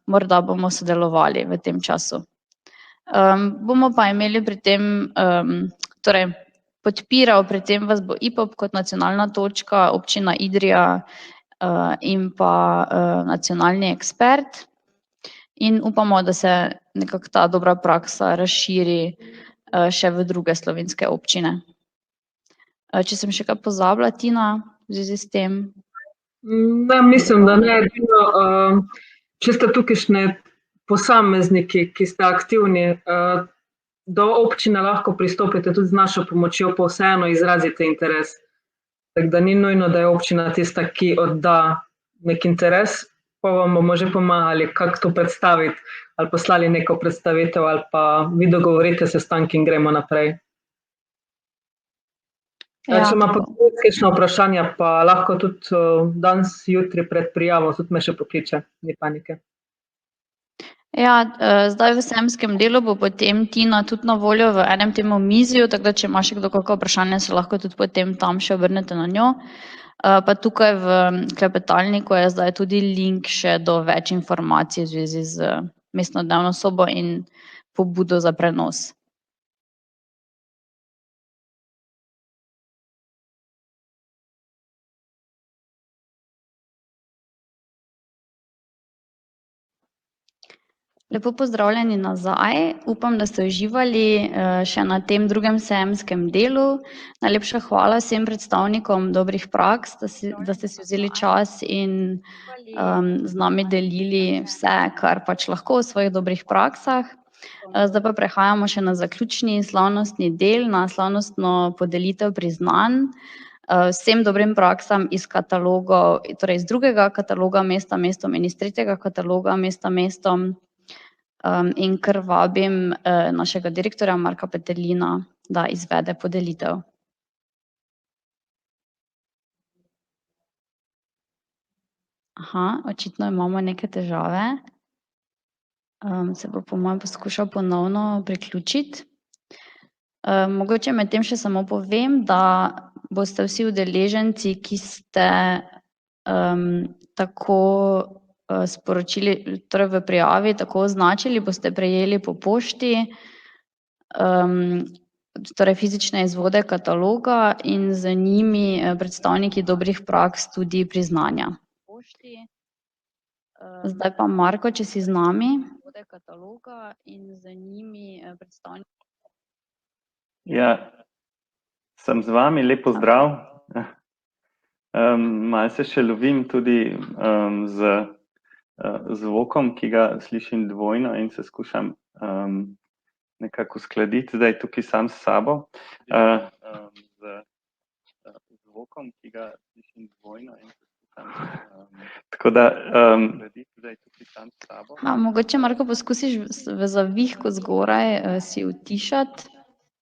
morda bomo sodelovali v tem času. Bomo pa imeli pri tem, torej podpiral, pri tem vas bo IPOB kot nacionalna točka, občina Idrija in pa nacionalni ekspert in upamo, da se nekako ta dobra praksa razširi še v druge slovenske občine. Če sem še kaj pozabila, Tina, v zvezi s tem? Ne, mislim, da ne. Če ste tukajšnji posamezniki, ki ste aktivni, do občine lahko pristopite tudi z našo pomočjo, pa vseeno izrazite interes. Tako da ni nujno, da je občina tista, ki odda nek interes, pa vam bomo že pomagali, kako to predstaviti, ali poslali neko predstavitev, ali pa vi dogovorite sestank in gremo naprej. Če ima pa kakšno vprašanje, pa lahko tudi danes, jutri pred prijavo, tudi me še pokliče, ni panike. Ja, zdaj v semskem delu bo potem Tina tudi na voljo v enem tem omizju, tako da če ima še kdo kakšno vprašanje, se lahko tudi potem tam še obrnete na njo. Pa tukaj v klepetalniku je zdaj tudi link še do več informacij v zvezi z mestno dnevno sobo in pobudo za prenos. Lepo pozdravljeni nazaj. Upam, da ste uživali še na tem drugem sejemskem delu. Najlepša hvala vsem predstavnikom dobrih praks, da ste si vzeli čas in z nami delili vse, kar pač lahko o svojih dobrih praksah. Zdaj pa prehajamo še na zaključni slavnostni del, na slavnostno podelitev priznanj vsem dobrim praksam iz katalogov, torej iz drugega kataloga Mesta mestom in iz tretjega kataloga Mesta mestom. In kar vabim našega direktorja Marka Peterlina, da izvede podelitev. Očitno imamo neke težave. Se bo po mojem poskušal ponovno priključiti. Mogoče med tem še samo povem, da boste vsi udeleženci, ki ste tako sporočili, torej v prijavi tako označili, boste prejeli po pošti torej fizične izvode kataloga in z njimi predstavniki dobrih praks tudi priznanja. Zdaj pa Marko, če si z nami. Kataloga in z njimi predstavniki. Ja, sem z vami, lep pozdrav. Malce še lovim tudi z zvokom, ki ga slišim dvojno in se skušam nekako uskladiti zdaj tukaj sam s sabo. Z zvokom, ki ga slišim dvojno in se skušam tako da uskladiti zdaj tukaj sam s sabo. Mogoče, Marko, poskusiš v zavihku zgoraj si utišati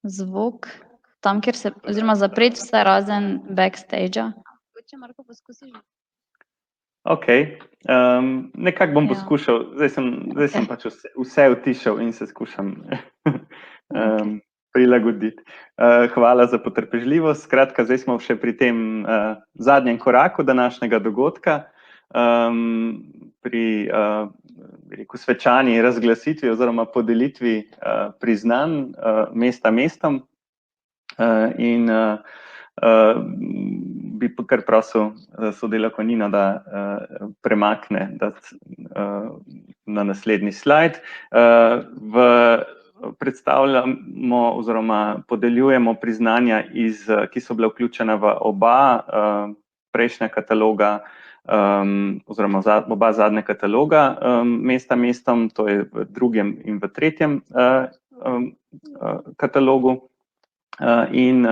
zvok, tam, kjer se, oziroma zapreti vse razen backstage-a. Mogoče, Marko, poskusiš. Okej, nekako bom poskušal, zdaj sem pač vse utišal in se skušam prilagoditi. Hvala za potrpežljivost, skratka, zdaj smo še pri tem zadnjem koraku današnjega dogodka, pri svečani razglasitvi oziroma podelitvi priznanj Mesta mestom in bi kar prosil sodelavko Nino, da premakne na naslednji slajd. Predstavljamo oziroma podeljujemo priznanja, ki so bila vključena v oba prejšnja kataloga oziroma oba zadnja kataloga Mesta mestom, to je v drugem in v tretjem katalogu. In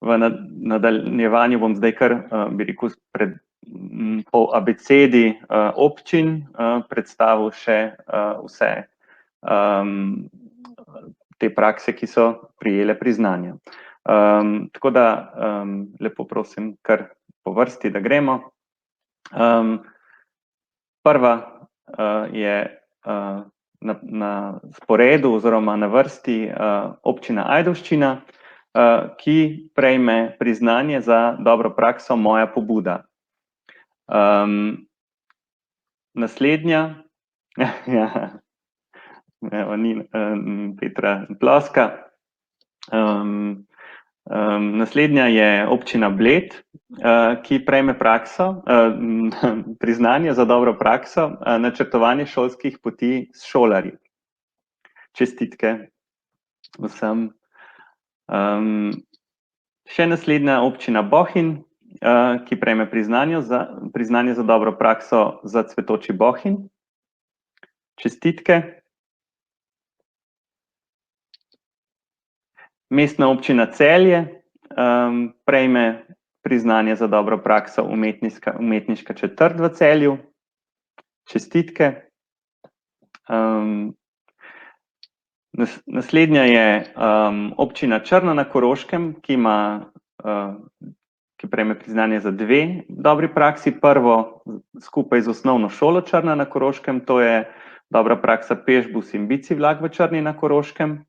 v nadaljevanju bom zdaj kar, bi rekel, po abecedi občin predstavil še vse te prakse, ki so prejele priznanja. Tako da lepo prosim, kar po vrsti, da gremo. Prva je na sporedu oziroma na vrsti občina Ajdovščina, ki prejme priznanje za dobro prakso Moja pobuda. Naslednja, Petra ploska. Naslednja je občina Bled, ki prejme priznanje za dobro prakso načrtovanje šolskih poti s šolarji. Čestitke vsem. Še naslednja občina Bohinj, ki prejme priznanje za dobro prakso za cvetoči bohinj. Čestitke. Mestna občina Celje prejme priznanje za dobro prakso umetniška četrt v Celju. Čestitke. Naslednja je občina Črna na Koroškem, ki prejme priznanje za dve dobri praksi. Prvo skupaj z osnovno šolo Črna na Koroškem, to je dobra praksa pešbus in bici vlak v Črni na Koroškem.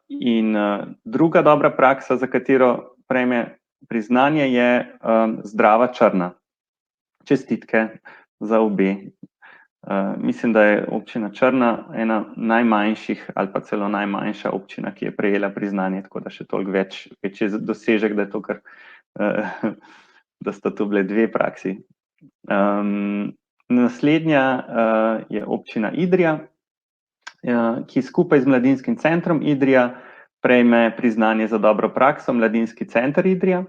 In druga dobra praksa, za katero prejme priznanje, je Zdrava Črna. Čestitke za obe Mislim, da je občina Črna ena najmanjših ali pa celo najmanjša občina, ki je prejela priznanje, tako da še toliko večji dosežek, da je to kar, da sta tu bile 2 praksi. Naslednja je občina Idrija, ki skupaj z Mladinskim centrom Idrija prejme priznanje za dobro prakso Mladinski center Idrija.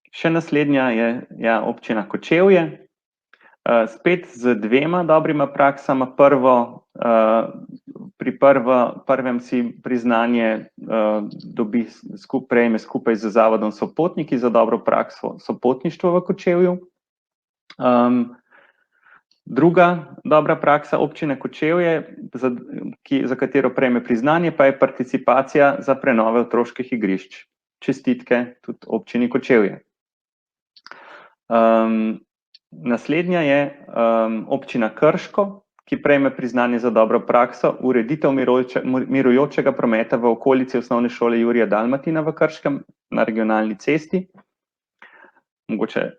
Še naslednja je občina Kočevje, spet z 2 dobrima praksama. Pri prvem si priznanje prejme skupaj z Zavodom Sopotniki za dobro prakso sopotništvo v Kočevju. Druga dobra praksa občine Kočevje, za katero prejme priznanje, pa je participacija za prenove otroških igrišč. Čestitke tudi občini Kočevje. Naslednja je občina Krško, ki prejme priznanje za dobro prakso ureditev mirujočega prometa v okolici osnovne šole Jurija Dalmatina v Krškem na regionalni cesti. Mogoče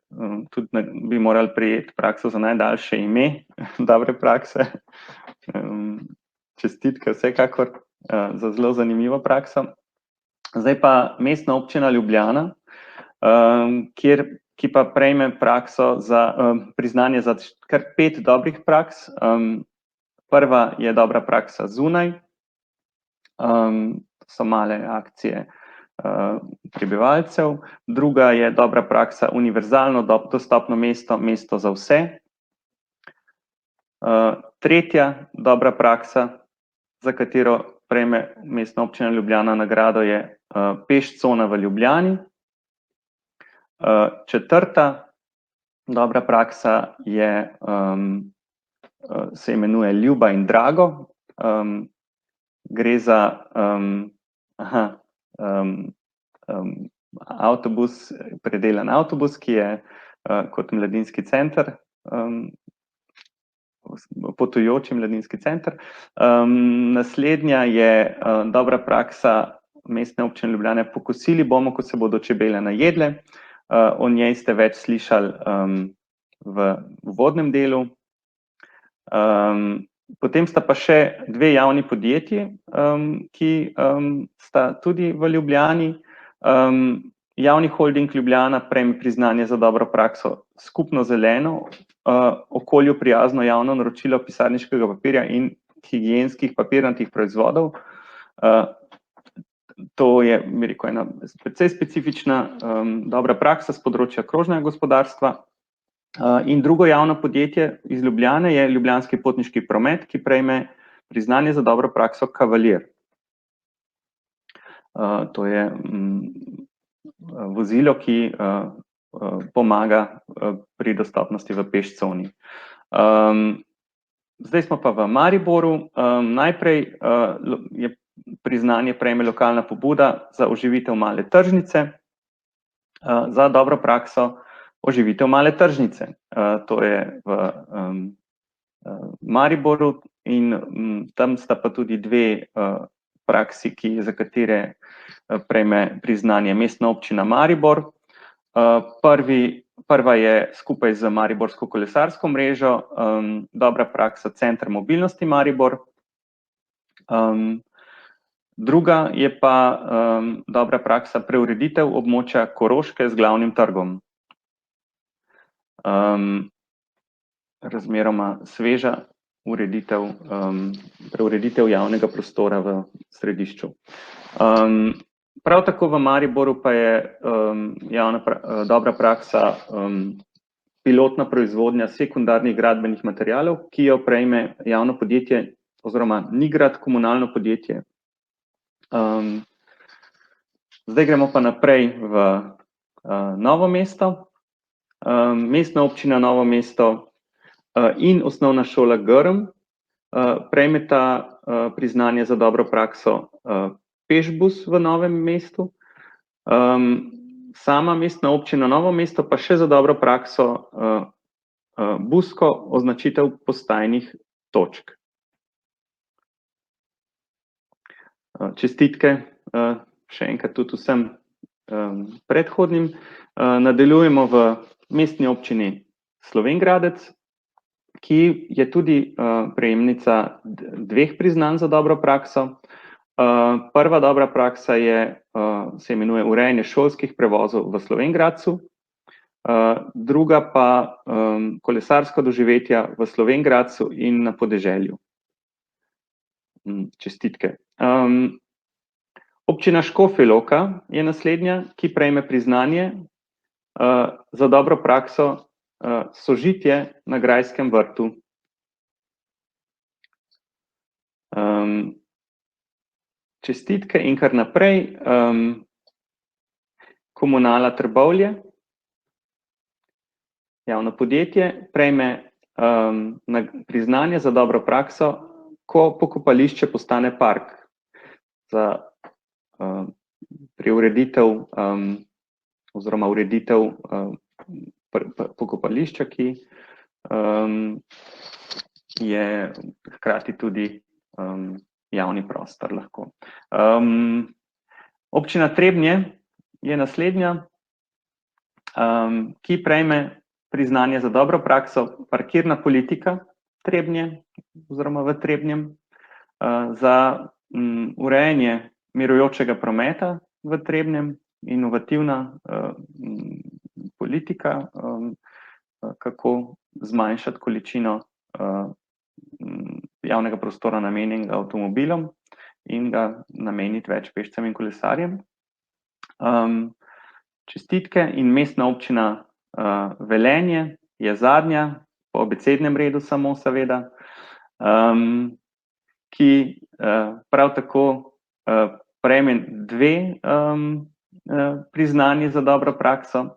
tudi bi morali prejeti prakso za najdaljše ime dobre prakse. Čestitke vsekakor za zelo zanimivo prakso. Zdaj pa Mestna občina Ljubljana, ki pa prejme priznanje za kar 5 dobrih praks. Prva je dobra praksa zunaj, so male akcije prebivalcev. Druga je dobra praksa univerzalno dostopno mesto, mesto za vse. Tretja dobra praksa, za katero prejme Mestna občina Ljubljana nagrado, je pešcona v Ljubljani. Četrta dobra praksa se imenuje Ljuba in Drago. Gre za avtobus, predelan avtobus, ki je kot mladinski center, potujoči mladinski center. Naslednja je dobra praksa Mestne občine Ljubljane. Pokosili bomo, ko se bodo čebele najedle. O njej ste več slišali v uvodnem delu. Potem sta pa še 2 javni podjetji, ki sta tudi v Ljubljani. Javni holding Ljubljana prejme priznanje za dobro prakso Skupno zeleno, okolju prijazno javno naročilo pisarniškega papirja in higienskih papirnatih proizvodov. To je, bi rekel, ena precej specifična dobra praksa s področja krožnega gospodarstva. In drugo javno podjetje iz Ljubljane je Ljubljanski potniški promet, ki prejme priznanje za dobro prakso Kavalir. To je vozilo, ki pomaga pri dostopnosti v pešconi. Zdaj smo pa v Mariboru. Najprej je priznanje prejme lokalna pobuda za oživitev male tržnice, za dobro prakso oživitev male tržnice. To je v Mariboru in tam sta pa tudi 2 praksi, za katere prejme priznanje Mestna občina Maribor. Prva je skupaj z Mariborsko kolesarsko mrežo, dobra praksa Center mobilnosti Maribor. Druga je pa dobra praksa preureditev območja Koroške z glavnim trgom. Razmeroma sveža preureditev javnega prostora v središču. Prav tako v Mariboru pa je dobra praksa pilotna proizvodnja sekundarnih gradbenih materialov, ki jo prejme javno podjetje oziroma Nigrad komunalno podjetje. Zdaj gremo pa naprej v Novo mesto. Mestna občina Novo mesto in osnovna šola Grm prejmeta priznanje za dobro prakso Pešbus v Novem mestu. Sama Mestna občina Novo mesto pa še za dobro prakso busko označitev postajnih točk. Čestitke še enkrat tudi vsem predhodnim. Nadaljujemo v Mestni občini Slovenj Gradec, ki je tudi prejemnica 2 priznanj za dobro prakso. Prva dobra praksa se imenuje urejanje šolskih prevozov v Slovenj Gradcu, druga pa kolesarska doživetja v Slovenj Gradcu in na podeželju. Čestitke. Občina Škofja Loka je naslednja, ki prejme priznanje za dobro prakso sožitje na Grajskem vrtu. Čestitke in kar naprej. Komunala Trbovlje, javno podjetje, prejme priznanje za dobro prakso, ko pokopališče postane park, za preureditev oziroma ureditev pokopališča, ki je hkrati tudi javni prostor lahko. Občina Trebnje je naslednja, ki prejme priznanje za dobro prakso parkirna politika Trebnje oziroma v Trebnjem, za urejanje mirujočega prometa v Trebnjem, inovativna politika, kako zmanjšati količino javnega prostora namenjenega avtomobilom in ga nameniti več pešcem in kolesarjem. Čestitke. In Mestna občina Velenje je zadnja, po abecednem redu samo seveda, ki prav tako prejme 2 priznanji za dobro prakso.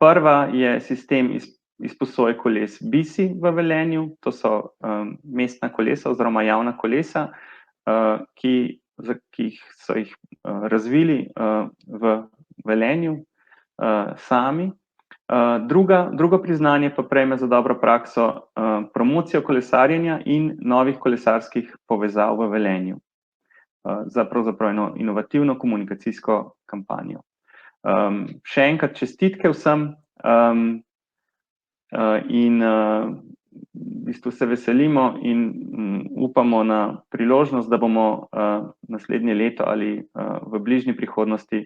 Prva je sistem izposoje koles BISI v Velenju, to so mestna kolesa oziroma javna kolesa, ki so jih razvili v Velenju sami. Drugo priznanje pa prejme za dobro prakso promocijo kolesarjenja in novih kolesarskih povezav v Velenju, za pravzaprav inovativno komunikacijsko kampanjo. Še enkrat čestitke vsem in v bistvu se veselimo in upamo na priložnost, da bomo naslednje leto ali v bližnji prihodnosti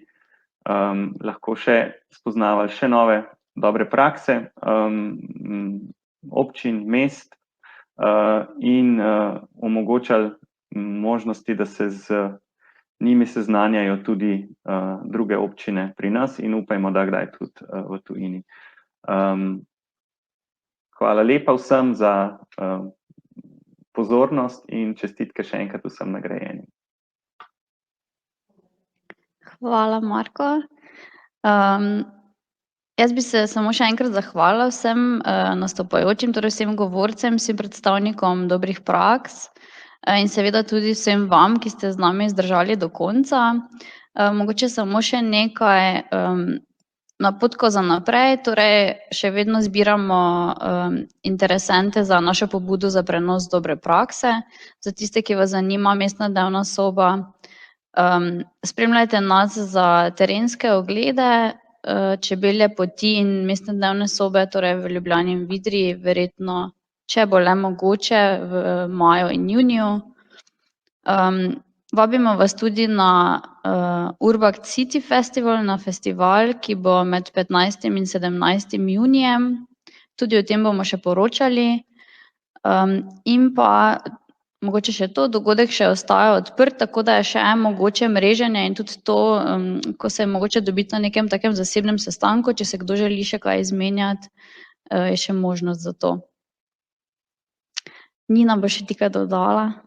lahko še spoznavali še nove dobre prakse občin, mest in omogočali možnosti, da se z njimi seznanjajo tudi druge občine pri nas in upajmo, da kdaj tudi v tujini. Hvala lepa vsem za pozornost in čestitke še enkrat vsem nagrajenim. Hvala, Marko. Jaz bi se samo še enkrat zahvalila vsem nastopajočim, torej vsem govorcem, vsem predstavnikom dobrih praks in seveda tudi vsem vam, ki ste z nami zdržali do konca. Mogoče samo še nekaj napotkov za naprej, torej še vedno zbiramo interesente za našo pobudo za prenos dobre prakse. Za tiste, ki vas zanima mestna dnevna soba, spremljajte nas za terenske oglede, Čebelje poti in mestne dnevne sobe, torej v Ljubljani in Idriji, verjetno, če bo le mogoče, v maju in juniju. Vabimo vas tudi na Urbact City Festival, na festival, ki bo med 15. in 17. junijem. Tudi o tem bomo še poročali. In pa mogoče še to, dogodek še ostaja odprt, tako da je še mogoče mreženje in tudi to, ko se je mogoče dobiti na nekem takem zasebnem sestanku, če se kdo želi še kaj izmenjati, je še možnost za to. Nina bo še ti kaj dodala?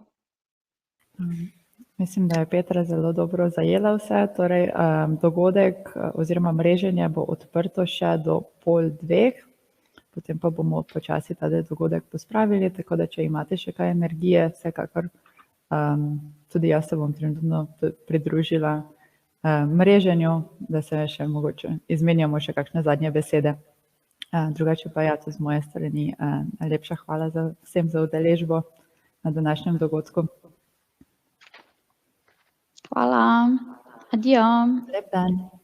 Mislim, da je Petra zelo dobro zajela vse. Torej, dogodek oziroma mreženje bo odprto še do 12:30, potem pa bomo počasi ta dogodek pospravili, tako da če imate še kaj energije, vsekakor tudi jaz se bom trenutno pridružila mreženju, da se še mogoče izmenjamo še kakšne zadnje besede. Drugače pa ja, to z moje strani najlepša hvala vsem za udeležbo na današnjem dogodku. Hvala. Adijo. Lep dan.